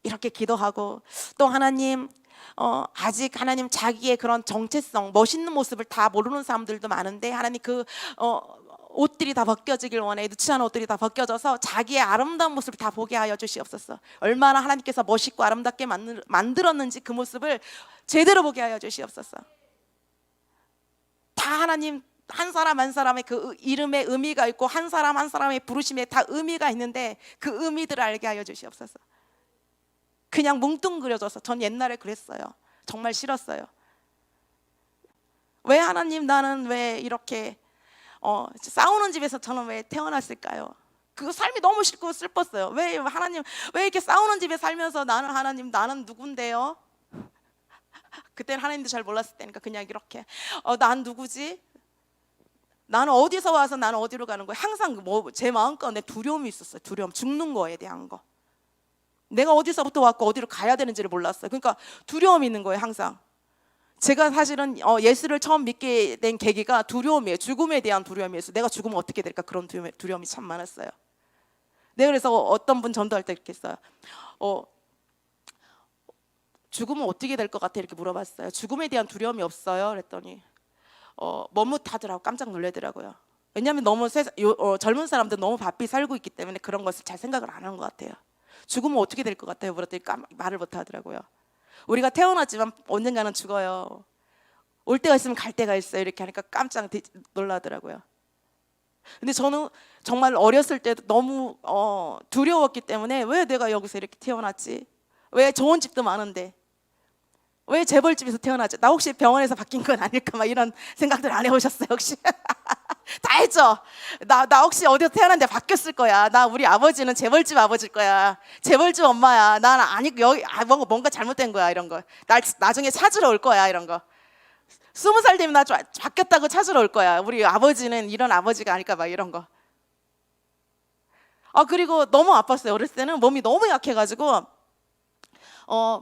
이렇게 기도하고, 또 하나님 아직 하나님 자기의 그런 정체성, 멋있는 모습을 다 모르는 사람들도 많은데, 하나님 그 옷들이 다 벗겨지길 원해. 누추한 옷들이 다 벗겨져서 자기의 아름다운 모습을 다 보게 하여 주시옵소서. 얼마나 하나님께서 멋있고 아름답게 만들었는지 그 모습을 제대로 보게 하여 주시옵소서. 다 하나님 한 사람 한 사람의 그 이름에 의미가 있고, 한 사람 한 사람의 부르심에 다 의미가 있는데 그 의미들을 알게 하여 주시옵소서. 그냥 뭉뚱그려져서, 전 옛날에 그랬어요. 정말 싫었어요. 왜 하나님, 나는 왜 이렇게 싸우는 집에서 저는 왜 태어났을까요? 그 삶이 너무 싫고 슬펐어요. 왜 하나님, 왜 이렇게 싸우는 집에 살면서 나는, 하나님 나는 누군데요? 그때는 하나님도 잘 몰랐을 때니까 그냥 이렇게 난 누구지? 나는 어디서 와서 나는 어디로 가는 거야? 항상 제 마음가운데 두려움이 있었어요. 두려움, 죽는 거에 대한 거. 내가 어디서부터 왔고 어디로 가야 되는지를 몰랐어요. 그러니까 두려움이 있는 거예요. 항상. 제가 사실은 예수를 처음 믿게 된 계기가 두려움이에요. 죽음에 대한 두려움이었어요. 내가 죽으면 어떻게 될까? 그런 두려움이 참 많았어요. 내가 그래서 어떤 분 전도할 때 이렇게 했어요. 죽으면 어떻게 될 것 같아? 이렇게 물어봤어요. 죽음에 대한 두려움이 없어요? 그랬더니 머뭇하더라고. 깜짝 놀라더라고요. 왜냐하면 너무 젊은 사람들 너무 바삐 살고 있기 때문에 그런 것을 잘 생각을 안 하는 것 같아요. 죽으면 어떻게 될 것 같아요? 물었더니 말을 못 하더라고요. 우리가 태어났지만 언젠가는 죽어요. 올 때가 있으면 갈 때가 있어요. 이렇게 하니까 깜짝 놀라더라고요. 근데 저는 정말 어렸을 때도 너무 두려웠기 때문에, 왜 내가 여기서 이렇게 태어났지? 왜 좋은 집도 많은데 왜 재벌집에서 태어났지? 나 혹시 병원에서 바뀐 건 아닐까? 막 이런 생각들 안 해보셨어요 혹시? 다 했죠. 나 혹시 어디서 태어났는데 바뀌었을 거야. 나 우리 아버지는 재벌집 아버지일 거야. 재벌집 엄마야. 난 아니 여기 뭔가 잘못된 거야. 이런 거. 날 나중에 찾으러 올 거야. 이런 거. 20살 되면 나 바뀌었다고 찾으러 올 거야. 우리 아버지는 이런 아버지가 아닐까 막 이런 거. 그리고 너무 아팠어요. 어렸을 때는 몸이 너무 약해가지고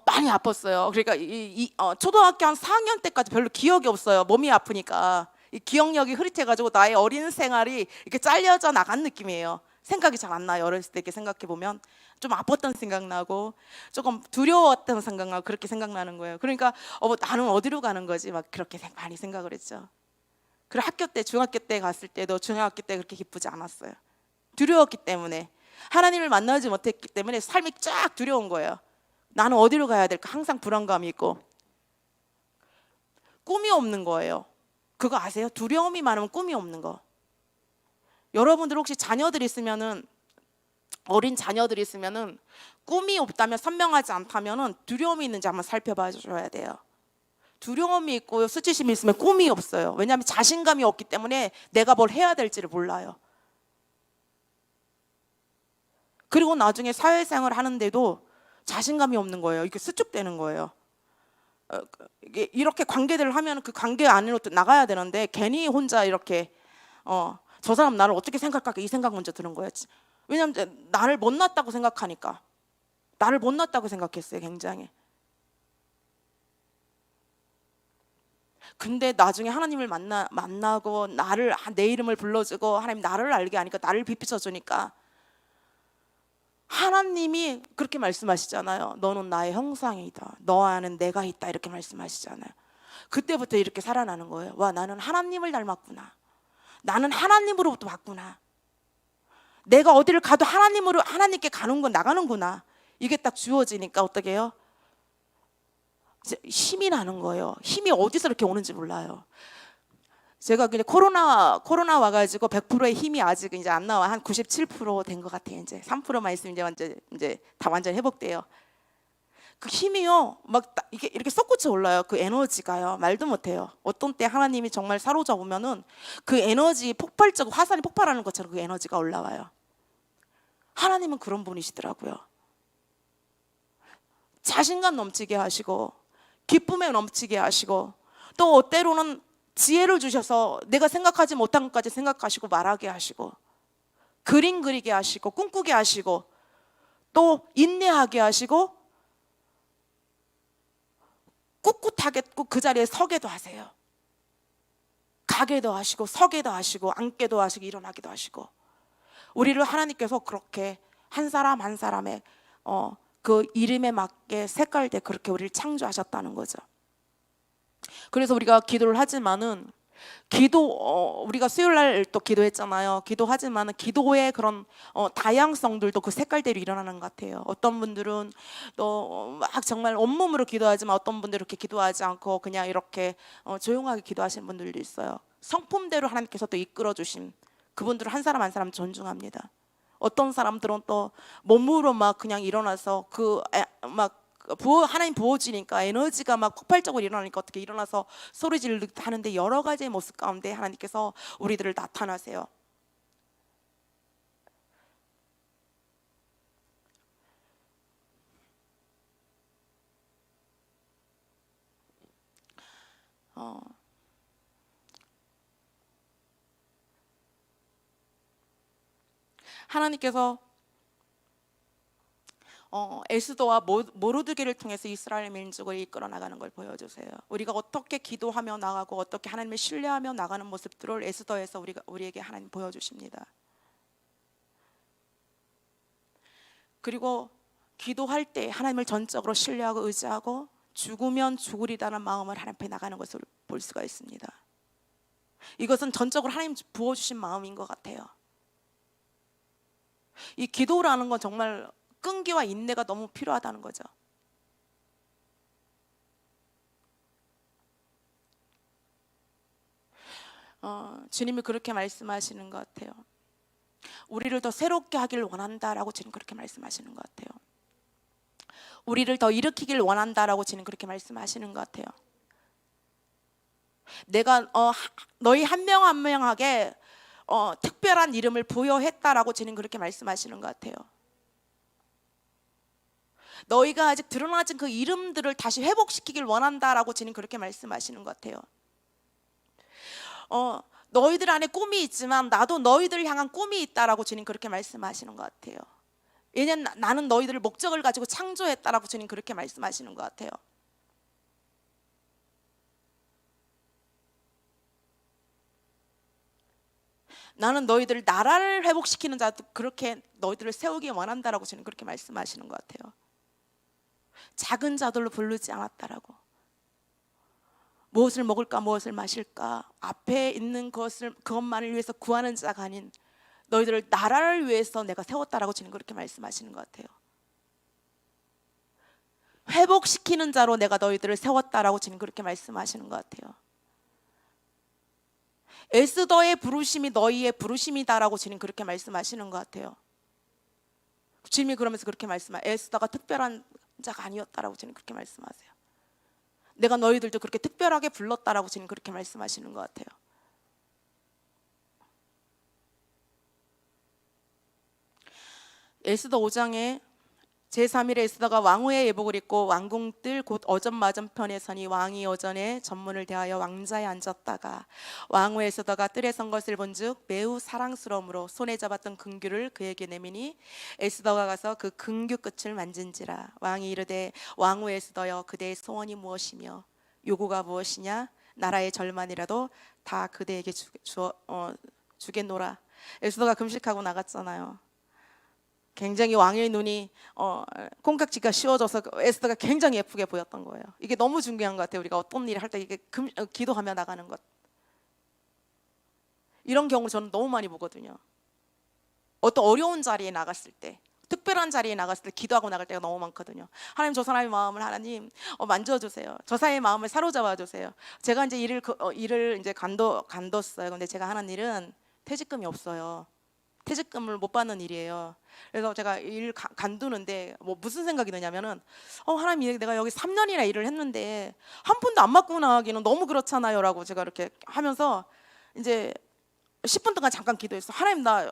많이 아팠어요. 그러니까 초등학교 한 4학년 때까지 별로 기억이 없어요. 몸이 아프니까. 이 기억력이 흐릿해가지고 나의 어린 생활이 이렇게 잘려져 나간 느낌이에요. 생각이 잘 안 나요. 어렸을 때 이렇게 생각해 보면 좀 아팠던 생각 나고 조금 두려웠던 생각 나고 그렇게 생각나는 거예요. 그러니까 나는 어디로 가는 거지? 막 그렇게 많이 생각을 했죠. 그리고 학교 때, 중학교 때 갔을 때도 중학교 때 그렇게 기쁘지 않았어요. 두려웠기 때문에, 하나님을 만나지 못했기 때문에 삶이 쫙 두려운 거예요. 나는 어디로 가야 될까? 항상 불안감이 있고 꿈이 없는 거예요. 그거 아세요? 두려움이 많으면 꿈이 없는 거. 여러분들 혹시 자녀들이 있으면은, 어린 자녀들이 있으면은 꿈이 없다면, 선명하지 않다면은 두려움이 있는지 한번 살펴봐 줘야 돼요. 두려움이 있고 수치심이 있으면 꿈이 없어요. 왜냐하면 자신감이 없기 때문에 내가 뭘 해야 될지를 몰라요. 그리고 나중에 사회생활을 하는데도 자신감이 없는 거예요. 이렇게 수축되는 거예요. 이게 이렇게 관계들을 하면 그 관계 안으로 나가야 되는데 괜히 혼자 이렇게 저 사람 나를 어떻게 생각할까 이 생각 먼저 드는 거예요. 왜냐하면 나를 못났다고 생각하니까. 나를 못났다고 생각했어요. 굉장히. 근데 나중에 하나님을 만나고 내 이름을 불러주고 하나님 나를 알게 하니까, 나를 비춰 주니까 하나님이 그렇게 말씀하시잖아요. 너는 나의 형상이다. 너 안엔 내가 있다. 이렇게 말씀하시잖아요. 그때부터 이렇게 살아나는 거예요. 와, 나는 하나님을 닮았구나. 나는 하나님으로부터 왔구나. 내가 어디를 가도 하나님께 가는 건 나가는구나. 이게 딱 주어지니까 어떻게 해요? 이제 힘이 나는 거예요. 힘이 어디서 이렇게 오는지 몰라요. 제가 그냥 코로나 와가지고 100%의 힘이 아직 이제 안 나와. 한 97% 된 것 같아요. 이제 3%만 있으면 이제 다 완전 회복돼요. 그 힘이요, 막 이게 이렇게 솟구쳐 올라요. 그 에너지가요, 말도 못해요. 어떤 때 하나님이 정말 사로잡으면은 그 에너지 폭발적 화산이 폭발하는 것처럼 그 에너지가 올라와요. 하나님은 그런 분이시더라고요. 자신감 넘치게 하시고 기쁨에 넘치게 하시고 또 때로는 지혜를 주셔서 내가 생각하지 못한 것까지 생각하시고 말하게 하시고 그림 그리게 하시고 꿈꾸게 하시고 또 인내하게 하시고 꿋꿋하게 꼭 그 자리에 서게도 하세요. 가게도 하시고 서게도 하시고 앉게도 하시고 일어나기도 하시고, 우리를 하나님께서 그렇게 한 사람 한 사람의 그 이름에 맞게 색깔대 그렇게 우리를 창조하셨다는 거죠. 그래서 우리가 기도를 하지만은 우리가 수요일날 또 기도했잖아요. 기도하지만은 기도의 그런 다양성들도 그 색깔대로 일어나는 것 같아요. 어떤 분들은 또 막 정말 온몸으로 기도하지만 어떤 분들은 이렇게 기도하지 않고 그냥 이렇게 조용하게 기도하시는 분들도 있어요. 성품대로 하나님께서 또 이끌어 주신 그분들은 한 사람 한 사람 존중합니다. 어떤 사람들은 또 몸으로 막 그냥 일어나서 하나님 부어지니까 에너지가 막 폭발적으로 일어나니까 어떻게 일어나서 소리 지르듯 하는데, 여러 가지의 모습 가운데 하나님께서 우리들을 나타나세요. 하나님께서 에스더와 모르드게를 통해서 이스라엘 민족을 이끌어 나가는 걸 보여주세요. 우리가 어떻게 기도하며 나가고 어떻게 하나님을 신뢰하며 나가는 모습들을 에스더에서 우리에게 하나님 보여주십니다. 그리고 기도할 때 하나님을 전적으로 신뢰하고 의지하고 죽으면 죽으리라는 마음을 하나님 앞에 나가는 것을 볼 수가 있습니다. 이것은 전적으로 하나님 부어주신 마음인 것 같아요. 이 기도라는 건 정말 끈기와 인내가 너무 필요하다는 거죠. 주님이 그렇게 말씀하시는 것 같아요. 우리를 더 새롭게 하길 원한다라고 주님 그렇게 말씀하시는 것 같아요. 우리를 더 일으키길 원한다라고 주님 그렇게 말씀하시는 것 같아요. 내가 너희 한 명 한 명에게 특별한 이름을 부여했다라고 주님 그렇게 말씀하시는 것 같아요. 너희가 아직 드러나진 그 이름들을 다시 회복시키길 원한다라고 주님 그렇게 말씀하시는 것 같아요. 너희들 안에 꿈이 있지만 나도 너희들을 향한 꿈이 있다라고 주님 그렇게 말씀하시는 것 같아요. 왜냐하면 나는 너희들을 목적을 가지고 창조했다라고 주님 그렇게 말씀하시는 것 같아요. 나는 너희들을 나라를 회복시키는 자도 그렇게 너희들을 세우기 원한다라고 주님 그렇게 말씀하시는 것 같아요. 작은 자들로 부르지 않았다라고. 무엇을 먹을까 무엇을 마실까 앞에 있는 그것만을 위해서 구하는 자가 아닌 너희들을 나라를 위해서 내가 세웠다라고 주님 그렇게 말씀하시는 것 같아요. 회복시키는 자로 내가 너희들을 세웠다라고 주님 그렇게 말씀하시는 것 같아요. 에스더의 부르심이 너희의 부르심이다라고 주님 그렇게 말씀하시는 것 같아요. 주님이 그러면서 그렇게 말씀하세요. 에스더가 특별한 자가 아니었다라고 주님 그렇게 말씀하세요. 내가 너희들도 그렇게 특별하게 불렀다라고 주님 그렇게 말씀하시는 것 같아요. 에스더 5장에 제3일에 에스더가 왕후의 예복을 입고 왕궁뜰 곧 어전 맞은편에 서니 왕이 오전에 전문을 대하여 왕자에 앉았다가 왕후 에스더가 뜰에 선 것을 본즉 매우 사랑스러움으로 손에 잡았던 금규를 그에게 내미니 에스더가 가서 그 금규 끝을 만진지라. 왕이 이르되 왕후 에스더여 그대의 소원이 무엇이며 요구가 무엇이냐? 나라의 절반이라도 다 그대에게 주겠노라. 에스더가 금식하고 나갔잖아요. 굉장히 왕의 눈이 콩깍지가 씌워져서 에스더가 굉장히 예쁘게 보였던 거예요. 이게 너무 중요한 것 같아요. 우리가 어떤 일을 할 때 이게 기도하며 나가는 것. 이런 경우 저는 너무 많이 보거든요. 어떤 어려운 자리에 나갔을 때, 특별한 자리에 나갔을 때 기도하고 나갈 때가 너무 많거든요. 하나님, 저 사람의 마음을 하나님 만져주세요. 저 사람의 마음을 사로잡아 주세요. 제가 이제 일을 이제 간뒀어요. 근데 제가 하는 일은 퇴직금이 없어요. 퇴직금을 못 받는 일이에요. 그래서 제가 일 간두는데 무슨 생각이 드냐면은 하나님, 내가 여기 3년이나 일을 했는데 한 푼도 안 받고 나가기는 너무 그렇잖아요 라고 제가 이렇게 하면서 이제 10분 동안 잠깐 기도했어. 하나님, 나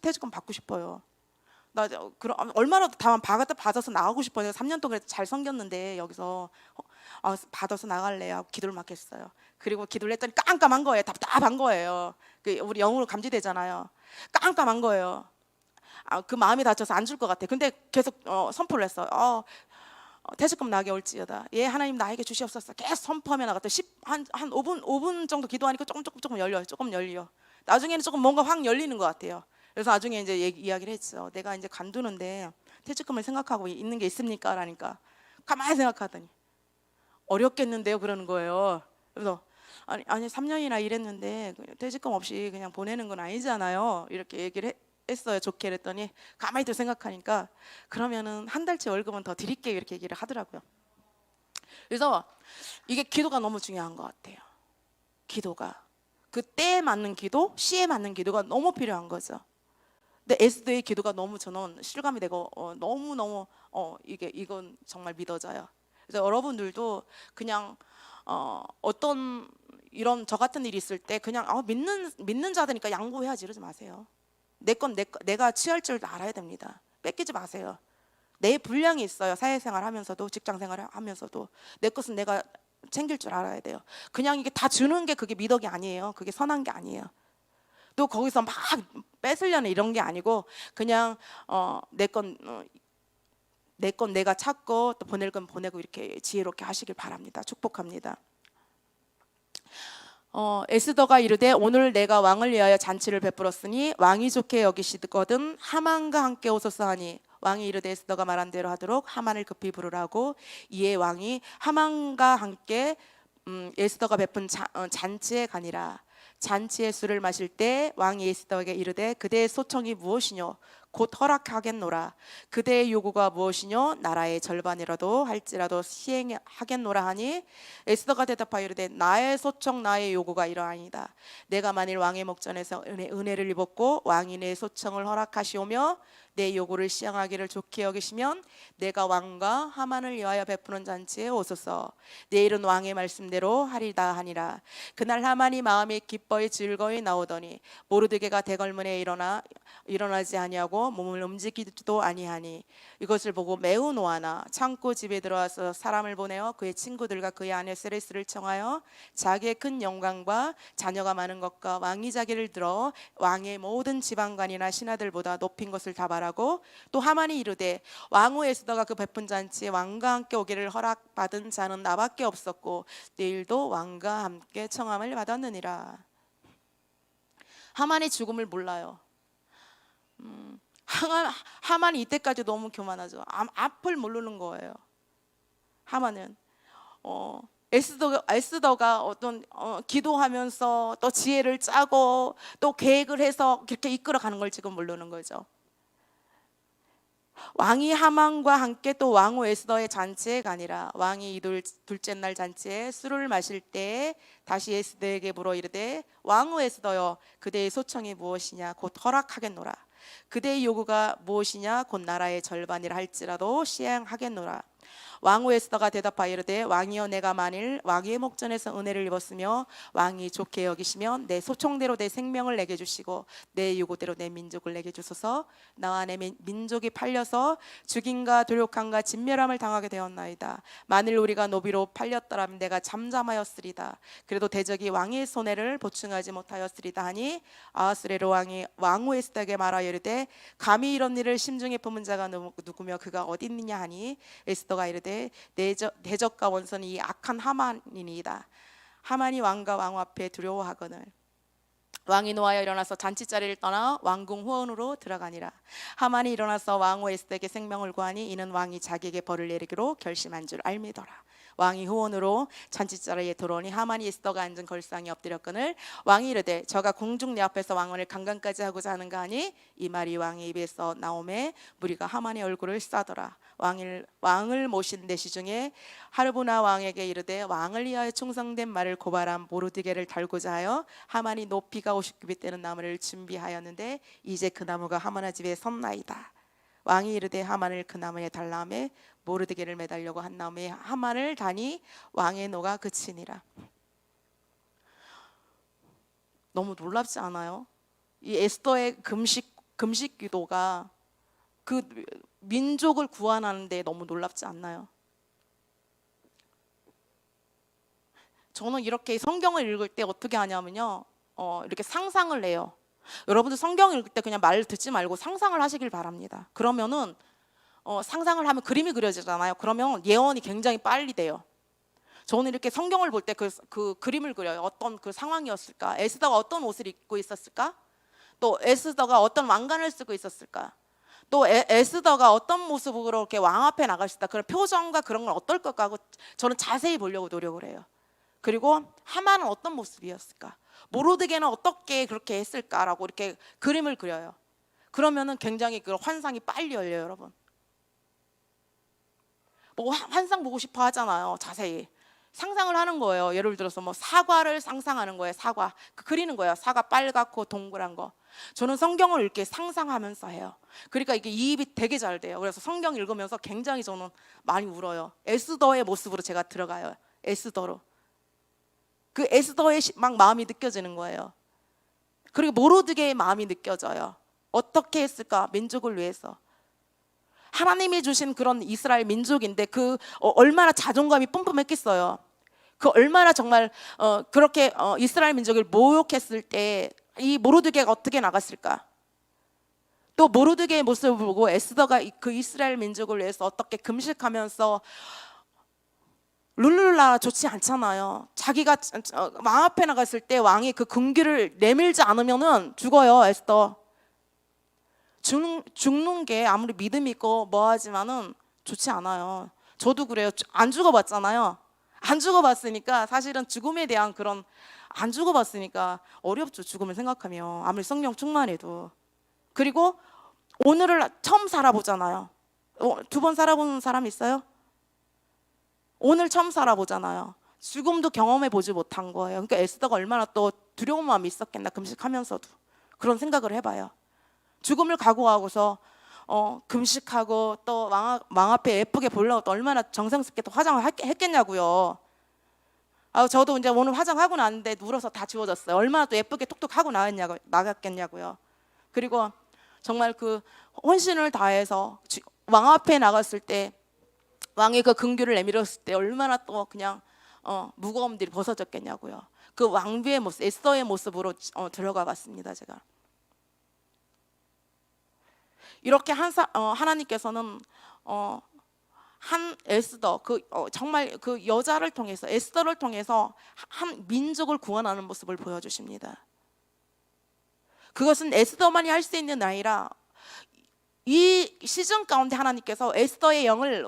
퇴직금 받고 싶어요. 나 그럼 얼마라도 다만 받아서 나가고 싶어요. 3년 동안 잘 섬겼는데 여기서 받아서 나갈래 하고 기도를 막 했어요. 그리고 기도를 했더니 깜깜한 거예요. 답답한 거예요. 우리 영으로 감지되잖아요. 깜깜한 거예요. 그 마음이 다쳐서 안 줄 것 같아. 근데 계속 선포를 했어요. 퇴직금 나게 올지어다. 예, 하나님 나에게 주시옵소서. 계속 선포하며 나갔더니 한 5분 정도 기도하니까 조금 열려요. 조금 열려. 나중에는 조금 뭔가 확 열리는 것 같아요. 그래서 나중에 이제 이야기를 했죠. 내가 이제 간두는데 퇴직금을 생각하고 있는 게 있습니까? 라니까 가만히 생각하더니 어렵겠는데요? 그러는 거예요. 그래서 아니 3년이나 일했는데 퇴직금 없이 그냥 보내는 건 아니잖아요. 이렇게 얘기를 했어요. 좋게. 그랬더니 가만히 또 생각하니까 그러면은 한 달치 월급은 더 드릴게요. 이렇게 얘기를 하더라고요. 그래서 이게 기도가 너무 중요한 것 같아요. 기도가 그 때에 맞는 기도, 시에 맞는 기도가 너무 필요한 거죠. 근데 에스더의 기도가 너무 저는 실감이 되고 너무 이건 정말 믿어져요. 그래서 여러분들도 그냥 어떤 이런 저 같은 일이 있을 때 그냥 믿는 자들이니까 양보해야지 이러지 마세요. 내가 취할 줄 알아야 됩니다. 뺏기지 마세요. 내 분량이 있어요. 사회생활 하면서도 직장생활 하면서도 내 것은 내가 챙길 줄 알아야 돼요. 그냥 이게 다 주는 게 그게 미덕이 아니에요. 그게 선한 게 아니에요. 또 거기서 막 뺏으려는 이런 게 아니고 그냥 내 건 내가 찾고 또 보낼 건 보내고 이렇게 지혜롭게 하시길 바랍니다. 축복합니다. 에스더가 이르되 오늘 내가 왕을 위하여 잔치를 베풀었으니 왕이 좋게 여기시거든 하만과 함께 오소서 하니 왕이 이르되 에스더가 말한 대로 하도록 하만을 급히 부르라고 이에 왕이 하만과 함께 에스더가 베푼 잔치에 가니라. 잔치의 술을 마실 때 왕이 에스더에게 이르되 그대의 소청이 무엇이뇨? 곧 허락하겠노라. 그대의 요구가 무엇이뇨? 나라의 절반이라도 할지라도 시행하겠노라 하니 에스더가 대답하여 이르되 나의 소청 나의 요구가 이러하니이다. 내가 만일 왕의 목전에서 은혜를 입었고 왕이 내 소청을 허락하시오며 내 요구를 시행하기를 좋게 여기시면 내가 왕과 하만을 위하여 베푸는 잔치에 오소서. 내일은 왕의 말씀대로 하리다 하니라. 그날 하만이 마음이 기뻐이 즐거이 나오더니 모르드게가 대궐문에 일어나지 아니하고 몸을 움직이지도 아니하니 이것을 보고 매우 노하나 창고 집에 들어와서 사람을 보내어 그의 친구들과 그의 아내 세레스를 청하여 자기의 큰 영광과 자녀가 많은 것과 왕이 자기를 들어 왕의 모든 지방관이나 신하들보다 높인 것을 다 말하고 또 하만이 이르되 왕후 에스더가 그 베푼 잔치에 왕과 함께 오기를 허락받은 자는 나밖에 없었고 내일도 왕과 함께 청함을 받았느니라. 하만의 죽음을 몰라요. 하만이 이때까지 너무 교만하죠. 앞을 모르는 거예요. 하만은 에스더가 어떤 기도하면서 또 지혜를 짜고 또 계획을 해서 그렇게 이끌어가는 걸 지금 모르는 거죠. 왕이 하만과 함께 또 왕후 에스더의 잔치에 가니라. 왕이 둘째 날 잔치에 술을 마실 때 다시 에스더에게 물어 이르되 왕후 에스더여 그대의 소청이 무엇이냐 곧 허락하겠노라. 그대의 요구가 무엇이냐 곧 나라의 절반이라 할지라도 시행하겠노라. 왕후 에스더가 대답하여 이르되 왕이여 내가 만일 왕의 목전에서 은혜를 입었으며 왕이 좋게 여기시면 내 소총대로 내 생명을 내게 주시고 내 유고대로 내 민족을 내게 주소서. 나와 내 민족이 팔려서 죽임과 도륙함과 진멸함을 당하게 되었나이다. 만일 우리가 노비로 팔렸더라면 내가 잠잠하였으리다. 그래도 대적이 왕의 손해를 보충하지 못하였으리다 하니 아하수에로 왕이 왕후 에스더에게 말하여 이르되 감히 이런 일을 심중에 품은 자가 누구며 그가 어디 있느냐 하니 에스더가 이르되 대적과 원수는 이 악한 하만이니이다. 하만이 왕과 왕후 앞에 두려워하거늘 왕이 노하여 일어나서 잔치자리를 떠나 왕궁 후원으로 들어가니라. 하만이 일어나서 왕후 에스더에게 생명을 구하니 이는 왕이 자기에게 벌을 내리기로 결심한 줄 알미더라. 왕이 후원으로 잔치자리에 들어오니 하만이 에스더가 앉은 걸상에 엎드렸거늘 왕이 이르되 저가 공중 내 앞에서 왕언을 강간까지 하고자 하는가 하니 이 말이 왕의 입에서 나오매 무리가 하만의 얼굴을 싸더라. 왕을 모신 내시 중에 하르보나 왕에게 이르되 왕을 위하여 충성된 말을 고발한 모르드게를 달고자 하여 하만이 높이가 50규빗 되는 나무를 준비하였는데 이제 그 나무가 하만의 집에 섰나이다. 왕이 이르되 하만을 그 나무에 달라 하매 모르드게를 매달려고 한 나무에 하만을 다니 왕의 노가 그치니라. 너무 놀랍지 않아요? 이 에스더의 금식 기도가 그 민족을 구원하는데 너무 놀랍지 않나요? 저는 이렇게 성경을 읽을 때 어떻게 하냐면요, 이렇게 상상을 해요. 여러분들 성경을 읽을 때 그냥 말 듣지 말고 상상을 하시길 바랍니다. 그러면은 상상을 하면 그림이 그려지잖아요. 그러면 예언이 굉장히 빨리 돼요. 저는 이렇게 성경을 볼 때 그 그림을 그려요. 어떤 그 상황이었을까? 에스더가 어떤 옷을 입고 있었을까? 또 에스더가 어떤 왕관을 쓰고 있었을까? 또 에스더가 어떤 모습으로 이렇게 왕 앞에 나갔을까? 그런 표정과 그런 건 어떨 것까 하고 저는 자세히 보려고 노력을 해요. 그리고 하만은 어떤 모습이었을까? 모르드게는 어떻게 그렇게 했을까라고 이렇게 그림을 그려요. 그러면은 굉장히 그 환상이 빨리 열려요, 여러분. 뭐 환상 보고 싶어 하잖아요. 자세히 상상을 하는 거예요. 예를 들어서 뭐 사과를 상상하는 거예요. 사과 그리는 거예요. 사과 빨갛고 동그란 거. 저는 성경을 이렇게 상상하면서 해요. 그러니까 이게 이입이 되게 잘 돼요. 그래서 성경 읽으면서 굉장히 저는 많이 울어요. 에스더의 모습으로 제가 들어가요. 에스더로. 그 에스더의 막 마음이 느껴지는 거예요. 그리고 모르드게의 마음이 느껴져요. 어떻게 했을까? 민족을 위해서. 하나님이 주신 그런 이스라엘 민족인데 그 얼마나 자존감이 뿜뿜했겠어요. 그 얼마나 정말 그렇게 이스라엘 민족을 모욕했을 때 이 모르드게가 어떻게 나갔을까? 또 모르드게의 모습을 보고 에스더가 그 이스라엘 민족을 위해서 어떻게 금식하면서 룰루라 좋지 않잖아요. 자기가 왕 앞에 나갔을 때 왕이 그 금귀를 내밀지 않으면은 죽어요. 에스더. 죽는 게 아무리 믿음 있고 뭐하지만은 좋지 않아요. 저도 그래요. 안 죽어봤잖아요. 안 죽어봤으니까 사실은 죽음에 대한 그런 안 죽어봤으니까 어렵죠. 죽음을 생각하면 아무리 성령 충만해도. 그리고 오늘을 처음 살아보잖아요. 2번 살아본 사람 있어요? 오늘 처음 살아보잖아요. 죽음도 경험해 보지 못한 거예요. 그러니까 에스더가 얼마나 또 두려운 마음이 있었겠나. 금식하면서도 그런 생각을 해봐요. 죽음을 각오하고서 금식하고 또 왕 앞에 예쁘게 보려고 또 얼마나 정성스럽게 또 화장을 했겠냐고요. 저도 이제 오늘 화장하고 나왔는데 울어서 다 지워졌어요. 얼마나 또 예쁘게 톡톡 하고 나갔겠냐고요. 그리고 정말 그 혼신을 다해서 왕 앞에 나갔을 때 왕이 그 금규를 내밀었을 때 얼마나 또 그냥 무거움들이 벗어졌겠냐고요. 그 왕비의 모습, 에스더의 모습으로 들어가 봤습니다. 제가 이렇게 하나님께서는 한 에스더 정말 그 여자를 통해서 에스더를 통해서 한 민족을 구원하는 모습을 보여주십니다. 그것은 에스더만이 할 수 있는 아니라 이 시즌 가운데 하나님께서 에스더의 영을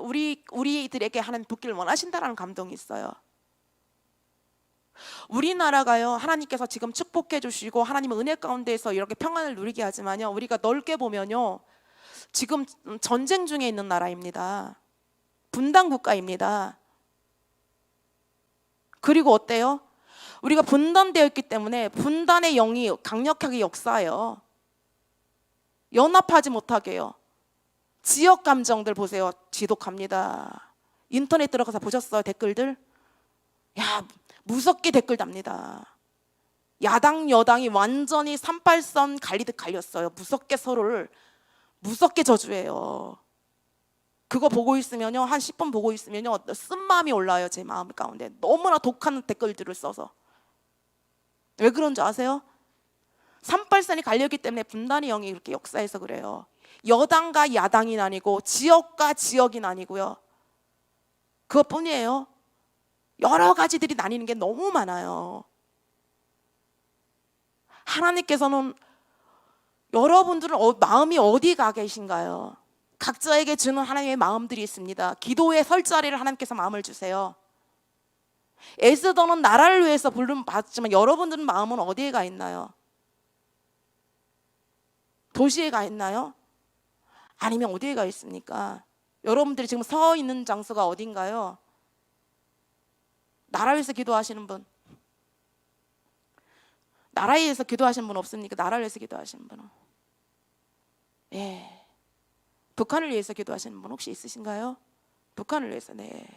우리들에게 하나님 붓기를 원하신다라는 감동이 있어요. 우리나라가요, 하나님께서 지금 축복해 주시고 하나님의 은혜 가운데에서 이렇게 평안을 누리게 하지만요, 우리가 넓게 보면요, 지금 전쟁 중에 있는 나라입니다. 분단 국가입니다. 그리고 어때요? 우리가 분단되어 있기 때문에 분단의 영이 강력하게 역사해요. 연합하지 못하게 해요. 지역 감정들 보세요. 지독합니다. 인터넷 들어가서 보셨어요? 댓글들? 야, 무섭게 댓글 답니다. 야당 여당이 완전히 38선 갈리듯 갈렸어요. 무섭게 서로를 무섭게 저주해요. 그거 보고 있으면요, 한 10분 보고 있으면요, 쓴마음이 올라요. 제 마음 가운데 너무나 독한 댓글들을 써서. 왜 그런 줄 아세요? 38선이 갈렸기 때문에 분단의 영이 이렇게 역사해서 그래요. 여당과 야당이 나뉘고 지역과 지역이 나뉘고요. 그것뿐이에요. 여러 가지들이 나뉘는 게 너무 많아요. 하나님께서는 여러분들은 마음이 어디 가 계신가요? 각자에게 주는 하나님의 마음들이 있습니다. 기도의 설 자리를 하나님께서 마음을 주세요. 에스더는 나라를 위해서 부름 받지만 여러분들은 마음은 어디에 가 있나요? 도시에 가 있나요? 아니면 어디에 가 있습니까? 여러분들이 지금 서 있는 장소가 어딘가요? 나라 위해서 기도하시는 분, 나라에 위해서 기도하시는 분 없습니까? 나라를 위해서 기도하시는 분은? 예. 북한을 위해서 기도하시는 분 혹시 있으신가요? 북한을 위해서. 네.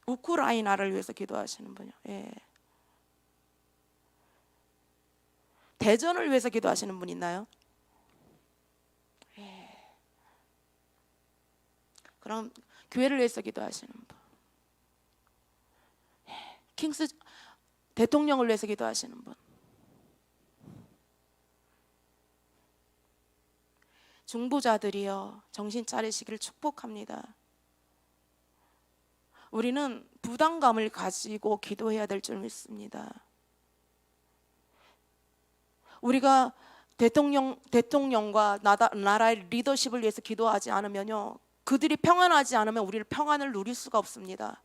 우크라이나를 위해서 기도하시는 분이요. 예. 대전을 위해서 기도하시는 분 있나요? 예. 그럼 교회를 위해서 기도하시는 분, 예. 킹스 대통령을 위해서 기도하시는 분, 중보자들이여 정신 차리시기를 축복합니다. 우리는 부담감을 가지고 기도해야 될 줄 믿습니다. 우리가 대통령과 나라의 리더십을 위해서 기도하지 않으면요, 그들이 평안하지 않으면 우리를 평안을 누릴 수가 없습니다.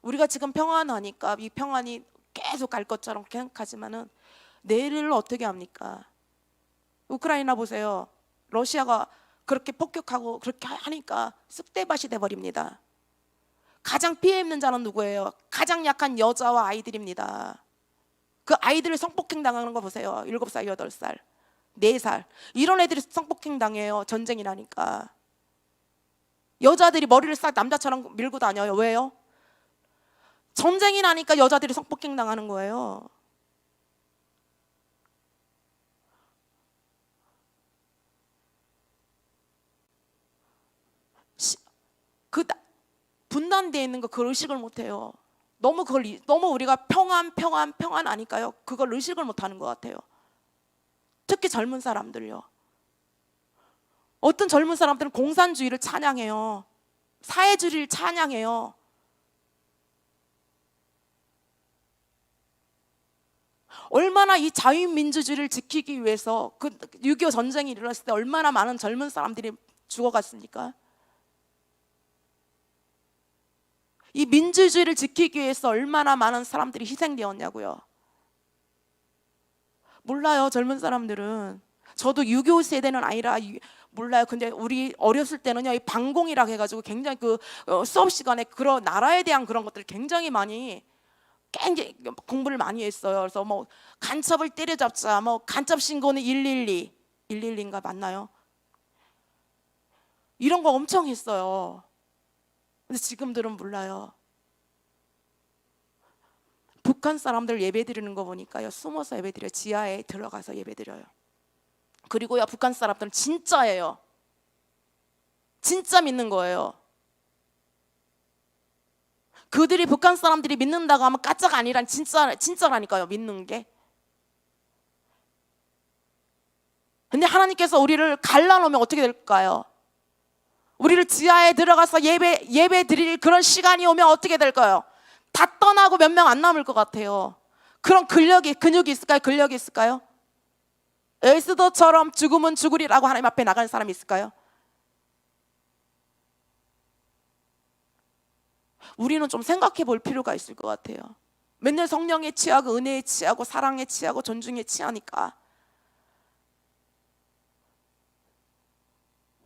우리가 지금 평안하니까 이 평안이 계속 갈 것처럼 생각하지만은 내일을 어떻게 합니까? 우크라이나 보세요. 러시아가 그렇게 폭격하고 그렇게 하니까 쑥대밭이 돼버립니다. 가장 피해 입는 자는 누구예요? 가장 약한 여자와 아이들입니다. 그 아이들을 성폭행 당하는 거 보세요. 7살, 8살, 4살 이런 애들이 성폭행 당해요. 전쟁이 나니까. 여자들이 머리를 싹 남자처럼 밀고 다녀요. 왜요? 전쟁이 나니까 여자들이 성폭행 당하는 거예요. 그 분단되어 있는 거 그걸 의식을 못해요. 너무 우리가 평안 아니까요. 그걸 의식을 못하는 것 같아요. 특히 젊은 사람들요. 어떤 젊은 사람들은 공산주의를 찬양해요. 사회주의를 찬양해요. 얼마나 이 자유민주주의를 지키기 위해서 그 6.25 전쟁이 일어났을 때 얼마나 많은 젊은 사람들이 죽어갔습니까? 이 민주주의를 지키기 위해서 얼마나 많은 사람들이 희생되었냐고요. 몰라요. 젊은 사람들은. 저도 6.25 세대는 아니라 몰라요. 근데 우리 어렸을 때는요, 이 방공이라 해가지고 굉장히 수업 시간에 그런 나라에 대한 그런 것들을 굉장히 많이 공부를 많이 했어요. 그래서 뭐 간첩을 때려잡자, 뭐 간첩 신고는 112인가 맞나요? 이런 거 엄청 했어요. 근데 지금들은 몰라요. 북한 사람들 예배 드리는 거 보니까요, 숨어서 예배 드려요. 지하에 들어가서 예배 드려요. 그리고요, 북한 사람들은 진짜예요. 진짜 믿는 거예요. 그들이 북한 사람들이 믿는다고 하면 가짜가 아니라 진짜라니까요. 믿는 게. 근데 하나님께서 우리를 갈라놓으면 어떻게 될까요? 우리를 지하에 들어가서 예배 드릴 그런 시간이 오면 어떻게 될까요? 다 떠나고 몇 명 안 남을 것 같아요. 그런 근육이 있을까요? 근력이 있을까요? 에스더처럼 죽으면 죽으리라고 하나님 앞에 나가는 사람이 있을까요? 우리는 좀 생각해 볼 필요가 있을 것 같아요. 맨날 성령에 취하고 은혜에 취하고 사랑에 취하고 존중에 취하니까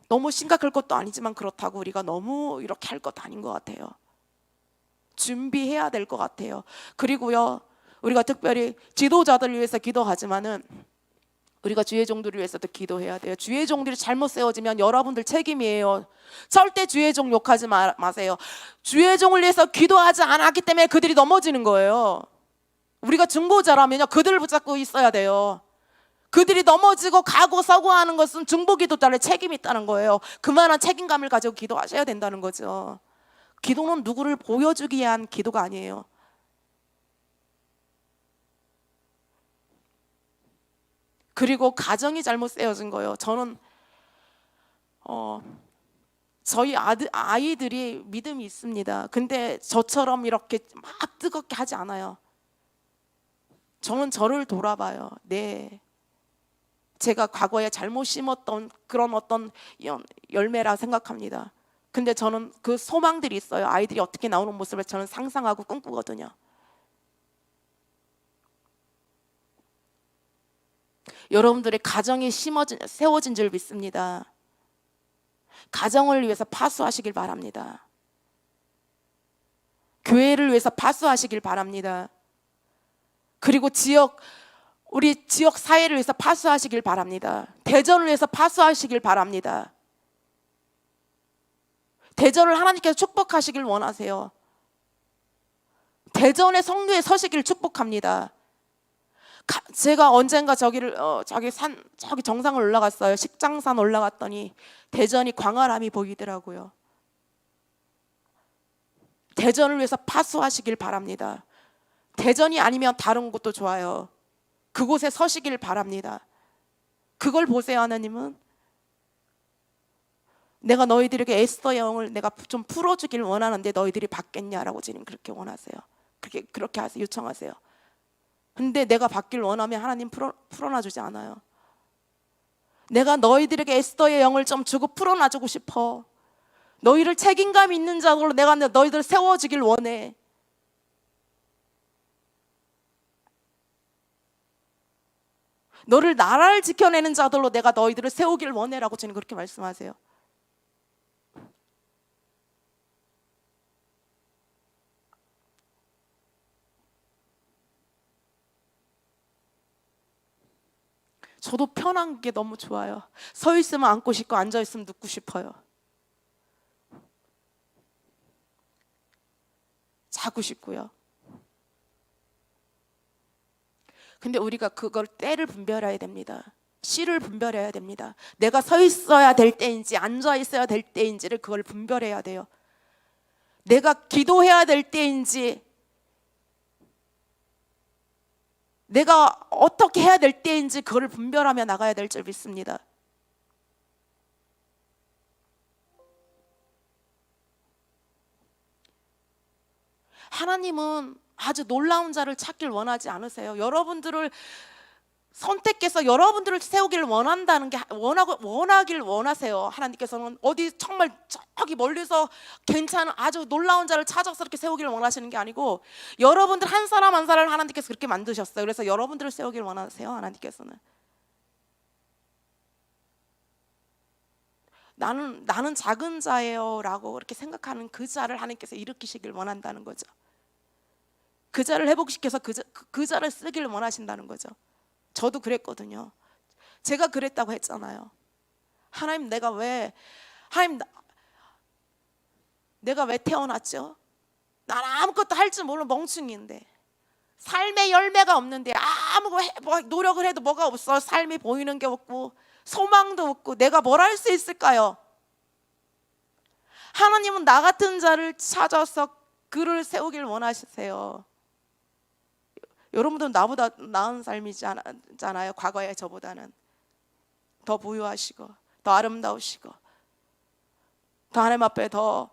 너무 심각할 것도 아니지만 그렇다고 우리가 너무 이렇게 할 것도 아닌 것 같아요. 준비해야 될 것 같아요. 그리고요, 우리가 특별히 지도자들 위해서 기도하지만은 우리가 주의 종들을 위해서도 기도해야 돼요. 주의 종들이 잘못 세워지면 여러분들 책임이에요. 절대 주의 종 욕하지 마세요. 주의 종을 위해서 기도하지 않았기 때문에 그들이 넘어지는 거예요. 우리가 중보자라면요, 그들을 붙잡고 있어야 돼요. 그들이 넘어지고 가고 서고 하는 것은 중보기도자의 책임이 있다는 거예요. 그만한 책임감을 가지고 기도하셔야 된다는 거죠. 기도는 누구를 보여주기 위한 기도가 아니에요. 그리고 가정이 잘못 세워진 거예요. 저는 저희 아이들이 믿음이 있습니다. 근데 저처럼 이렇게 막 뜨겁게 하지 않아요. 저는 저를 돌아봐요. 네, 제가 과거에 잘못 심었던 그런 어떤 열매라 생각합니다. 근데 저는 그 소망들이 있어요. 아이들이 어떻게 나오는 모습을 저는 상상하고 꿈꾸거든요. 여러분들의 가정이 세워진 줄 믿습니다. 가정을 위해서 파수하시길 바랍니다. 교회를 위해서 파수하시길 바랍니다. 그리고 우리 지역 사회를 위해서 파수하시길 바랍니다. 대전을 위해서 파수하시길 바랍니다. 대전을 하나님께서 축복하시길 원하세요. 대전의 성류에 서시길 축복합니다. 제가 언젠가 저기 정상을 올라갔어요. 식장산 올라갔더니 대전이 광활함이 보이더라고요. 대전을 위해서 파수하시길 바랍니다. 대전이 아니면 다른 곳도 좋아요. 그곳에 서시길 바랍니다. 그걸 보세요. 하나님은 내가 너희들에게 에스더의 영을 내가 좀 풀어주길 원하는데 너희들이 받겠냐라고 지금 그렇게 원하세요. 그렇게 하세요. 요청하세요. 근데 내가 받길 원하면 하나님 풀어놔주지 않아요. 내가 너희들에게 에스더의 영을 좀 주고 풀어놔주고 싶어. 너희를 책임감 있는 자로 내가 너희들을 세워주길 원해. 너를 나라를 지켜내는 자들로 내가 너희들을 세우길 원해라고 주님 그렇게 말씀하세요. 저도 편한 게 너무 좋아요. 서 있으면 앉고 싶고 앉아 있으면 눕고 싶어요. 자고 싶고요. 근데 우리가 그걸 때를 분별해야 됩니다. 시를 분별해야 됩니다. 내가 서 있어야 될 때인지 앉아 있어야 될 때인지를 그걸 분별해야 돼요. 내가 기도해야 될 때인지 내가 어떻게 해야 될 때인지 그걸 분별하며 나가야 될 줄 믿습니다. 하나님은 아주 놀라운 자를 찾길 원하지 않으세요. 여러분들을 선택해서 여러분들을 세우기를 원한다는 게 원하길 원하세요. 하나님께서는 어디 정말 저기 멀리서 괜찮은 아주 놀라운 자를 찾아서 이렇게 세우기를 원하시는 게 아니고 여러분들 한 사람 한 사람을 하나님께서 그렇게 만드셨어요. 그래서 여러분들을 세우기를 원하세요. 하나님께서는 나는 작은 자예요라고 그렇게 생각하는 그 자를 하나님께서 일으키시길 원한다는 거죠. 그 자를 회복시켜서 그 자를 쓰기를 원하신다는 거죠. 저도 그랬거든요. 제가 그랬다고 했잖아요. 하나님 내가 왜 태어났죠? 난 아무것도 할 줄 모르는 멍충이인데 삶의 열매가 없는데 노력을 해도 뭐가 없어. 삶이 보이는 게 없고 소망도 없고 내가 뭘 할 수 있을까요? 하나님은 나 같은 자를 찾아서 그를 세우길 원하시세요. 여러분들은 나보다 나은 삶이잖아요. 과거에 저보다는 더 부유하시고 더 아름다우시고 더 하나님 앞에 더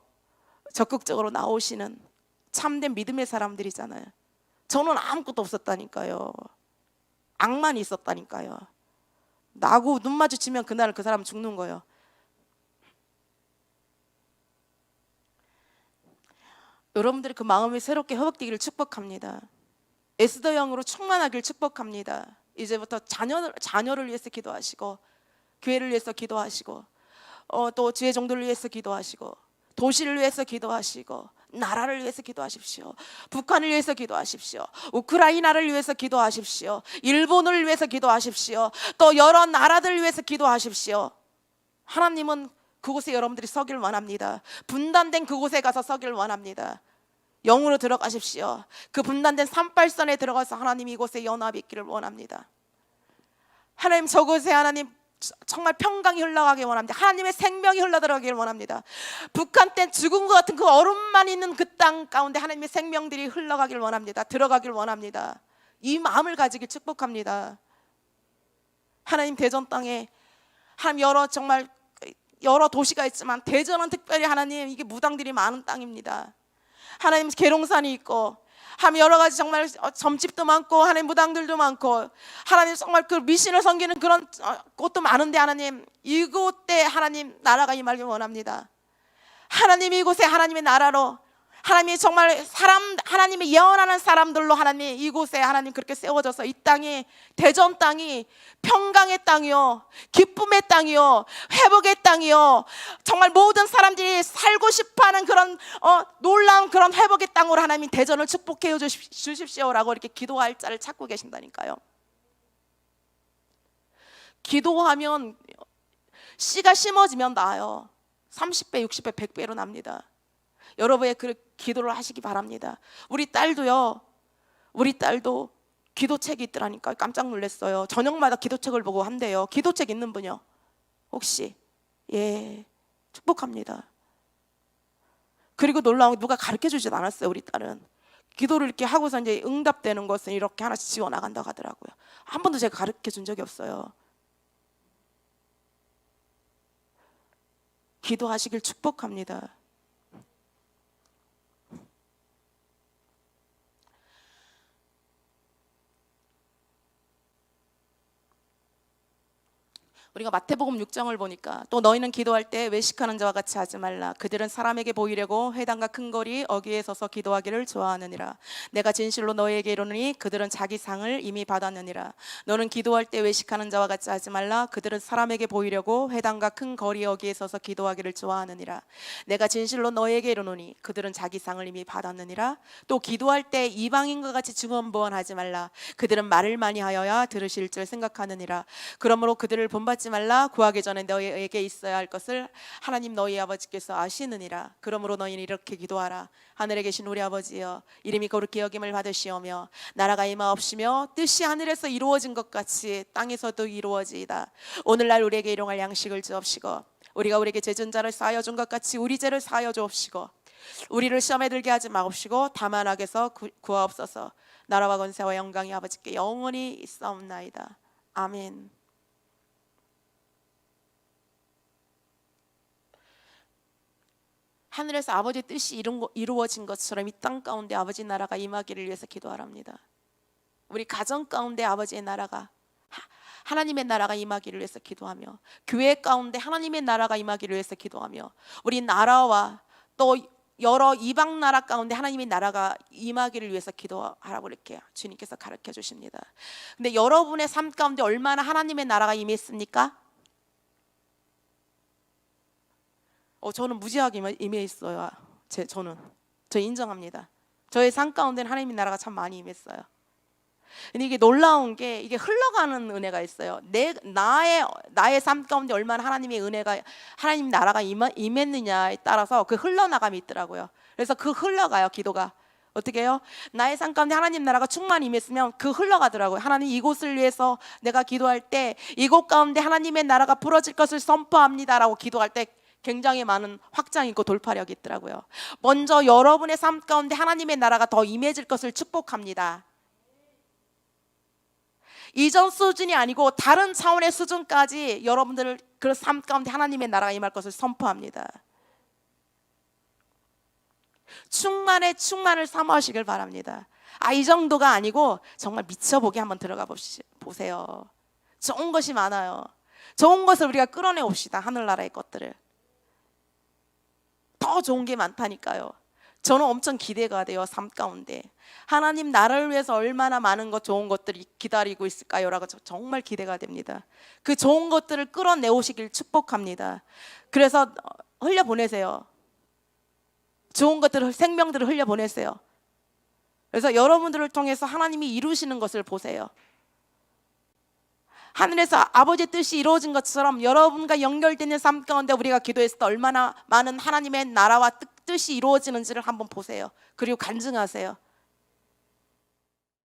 적극적으로 나오시는 참된 믿음의 사람들이잖아요. 저는 아무것도 없었다니까요. 악만 있었다니까요. 나하고 눈 마주치면 그날 그 사람 죽는 거예요. 여러분들이 그 마음이 새롭게 회복되기를 축복합니다. 에스더 영으로 충만하길 축복합니다. 이제부터 자녀를 위해서 기도하시고 교회를 위해서 기도하시고 또 주의 종들을 위해서 기도하시고 도시를 위해서 기도하시고 나라를 위해서 기도하십시오. 북한을 위해서 기도하십시오. 우크라이나를 위해서 기도하십시오. 일본을 위해서 기도하십시오. 또 여러 나라들을 위해서 기도하십시오. 하나님은 그곳에 여러분들이 서길 원합니다. 분단된 그곳에 가서 서길 원합니다. 영으로 들어가십시오. 그 분단된 산발선에 들어가서 하나님 이곳에 연합이 있기를 원합니다. 하나님 저곳에 하나님 정말 평강이 흘러가길 원합니다. 하나님의 생명이 흘러들어가길 원합니다. 북한 땐 죽은 것 같은 그 얼음만 있는 그 땅 가운데 하나님의 생명들이 흘러가길 원합니다. 들어가길 원합니다. 이 마음을 가지길 축복합니다. 하나님 대전 땅에 하나님 정말 여러 도시가 있지만 대전은 특별히 하나님 이게 무당들이 많은 땅입니다. 하나님 계룡산이 있고 하나님 여러 가지 정말 점집도 많고 하나님 무당들도 많고 하나님 정말 그 미신을 섬기는 그런 곳도 많은데 하나님 이곳에 하나님 나라가 임하길 원합니다. 하나님 이곳에 하나님의 나라로 하나님이 정말 하나님의 예언하는 사람들로 하나님 이곳에 하나님 그렇게 세워져서 이 땅이 대전 땅이 평강의 땅이요 기쁨의 땅이요 회복의 땅이요 정말 모든 사람들이 살고 싶어하는 그런 놀라운 그런 회복의 땅으로 하나님이 대전을 축복해 주십시오라고 이렇게 기도할 자를 찾고 계신다니까요. 기도하면 씨가 심어지면 나요. 30배, 60배, 100배로 납니다. 여러분의 그 기도를 하시기 바랍니다. 우리 딸도 기도책이 있더라니까 깜짝 놀랐어요. 저녁마다 기도책을 보고 한대요. 기도책 있는 분이요? 혹시? 예, 축복합니다. 그리고 놀라운 게 누가 가르쳐 주진 않았어요. 우리 딸은 기도를 이렇게 하고서 이제 응답되는 것은 이렇게 하나씩 지워 나간다고 하더라고요. 한 번도 제가 가르쳐 준 적이 없어요. 기도하시길 축복합니다. 우리가 마태복음 6장을 보니까 또 너희는 기도할 때 외식하는 자와 같이 하지 말라. 그들은 사람에게 보이려고 회당과 큰 거리 어귀에 서서 기도하기를 좋아하느니라. 내가 진실로 너희에게 이르노니 그들은 자기 상을 이미 받았느니라. 너는 기도할 때 외식하는 자와 같이 하지 말라. 그들은 사람에게 보이려고 회당과 큰 거리 어귀에 서서 기도하기를 좋아하느니라. 내가 진실로 너희에게 이르노니 그들은 자기 상을 이미 받았느니라. 또 기도할 때 이방인과 같이 중언부언하지 말라. 그들은 말을 많이 하여야 들으실 줄 생각하느니라. 그러므로 그들을 본받지 말라. 구하기 전에 너희에게 있어야 할 것을 하나님 너희 아버지께서 아시느니라. 그러므로 너희는 이렇게 기도하라. 하늘에 계신 우리 아버지여, 이름이 거룩히 여김을 받으시오며 나라가 임하옵시며 뜻이 하늘에서 이루어진 것 같이 땅에서도 이루어지이다. 오늘날 우리에게 일용할 양식을 주옵시고 우리가 우리에게 죄 진 자를 사하여 준 것 같이 우리 죄를 사하여 주옵시고 우리를 시험에 들게 하지 마옵시고 다만 악에서 구하옵소서. 나라와 권세와 영광이 아버지께 영원히 있사옵나이다. 아멘. 하늘에서 아버지의 뜻이 이루어진 것처럼 이 땅 가운데 아버지 나라가 임하기를 위해서 기도하랍니다. 우리 가정 가운데 아버지의 나라가 하나님의 나라가 임하기를 위해서 기도하며 교회 가운데 하나님의 나라가 임하기를 위해서 기도하며 우리 나라와 또 여러 이방 나라 가운데 하나님의 나라가 임하기를 위해서 기도하라고 이렇게 주님께서 가르쳐 주십니다. 근데 여러분의 삶 가운데 얼마나 하나님의 나라가 임했습니까? 저는 무지하게 임해 있어요. 저 인정합니다. 저의 삶 가운데는 하나님의 나라가 참 많이 임했어요. 근데 이게 놀라운 게 이게 흘러가는 은혜가 있어요. 나의 삶 가운데 얼마나 하나님의 은혜가 하나님 나라가 임했느냐에 따라서 그 흘러나감이 있더라고요. 그래서 그 흘러가요. 기도가 어떻게 해요? 나의 삶 가운데 하나님 나라가 충만히 임했으면 그 흘러가더라고요. 하나님 이곳을 위해서 내가 기도할 때 이곳 가운데 하나님의 나라가 부러질 것을 선포합니다라고 기도할 때 굉장히 많은 확장이 있고 돌파력이 있더라고요. 먼저 여러분의 삶 가운데 하나님의 나라가 더 임해질 것을 축복합니다. 이전 수준이 아니고 다른 차원의 수준까지 여러분들 그 삶 가운데 하나님의 나라가 임할 것을 선포합니다. 충만을 사모하시길 바랍니다. 이 정도가 아니고 정말 미쳐보게 한번 들어가 보세요. 좋은 것이 많아요. 좋은 것을 우리가 끌어내 옵시다. 하늘나라의 것들을. 더 좋은 게 많다니까요. 저는 엄청 기대가 돼요. 삶 가운데 하나님 나라를 위해서 얼마나 많은 것 좋은 것들이 기다리고 있을까요? 라고 정말 기대가 됩니다. 그 좋은 것들을 끌어내오시길 축복합니다. 그래서 흘려보내세요. 좋은 것들을, 생명들을 흘려보냈어요. 그래서 여러분들을 통해서 하나님이 이루시는 것을 보세요. 하늘에서 아버지의 뜻이 이루어진 것처럼 여러분과 연결되는 삶 가운데 우리가 기도했을 때 얼마나 많은 하나님의 나라와 뜻이 이루어지는지를 한번 보세요. 그리고 간증하세요.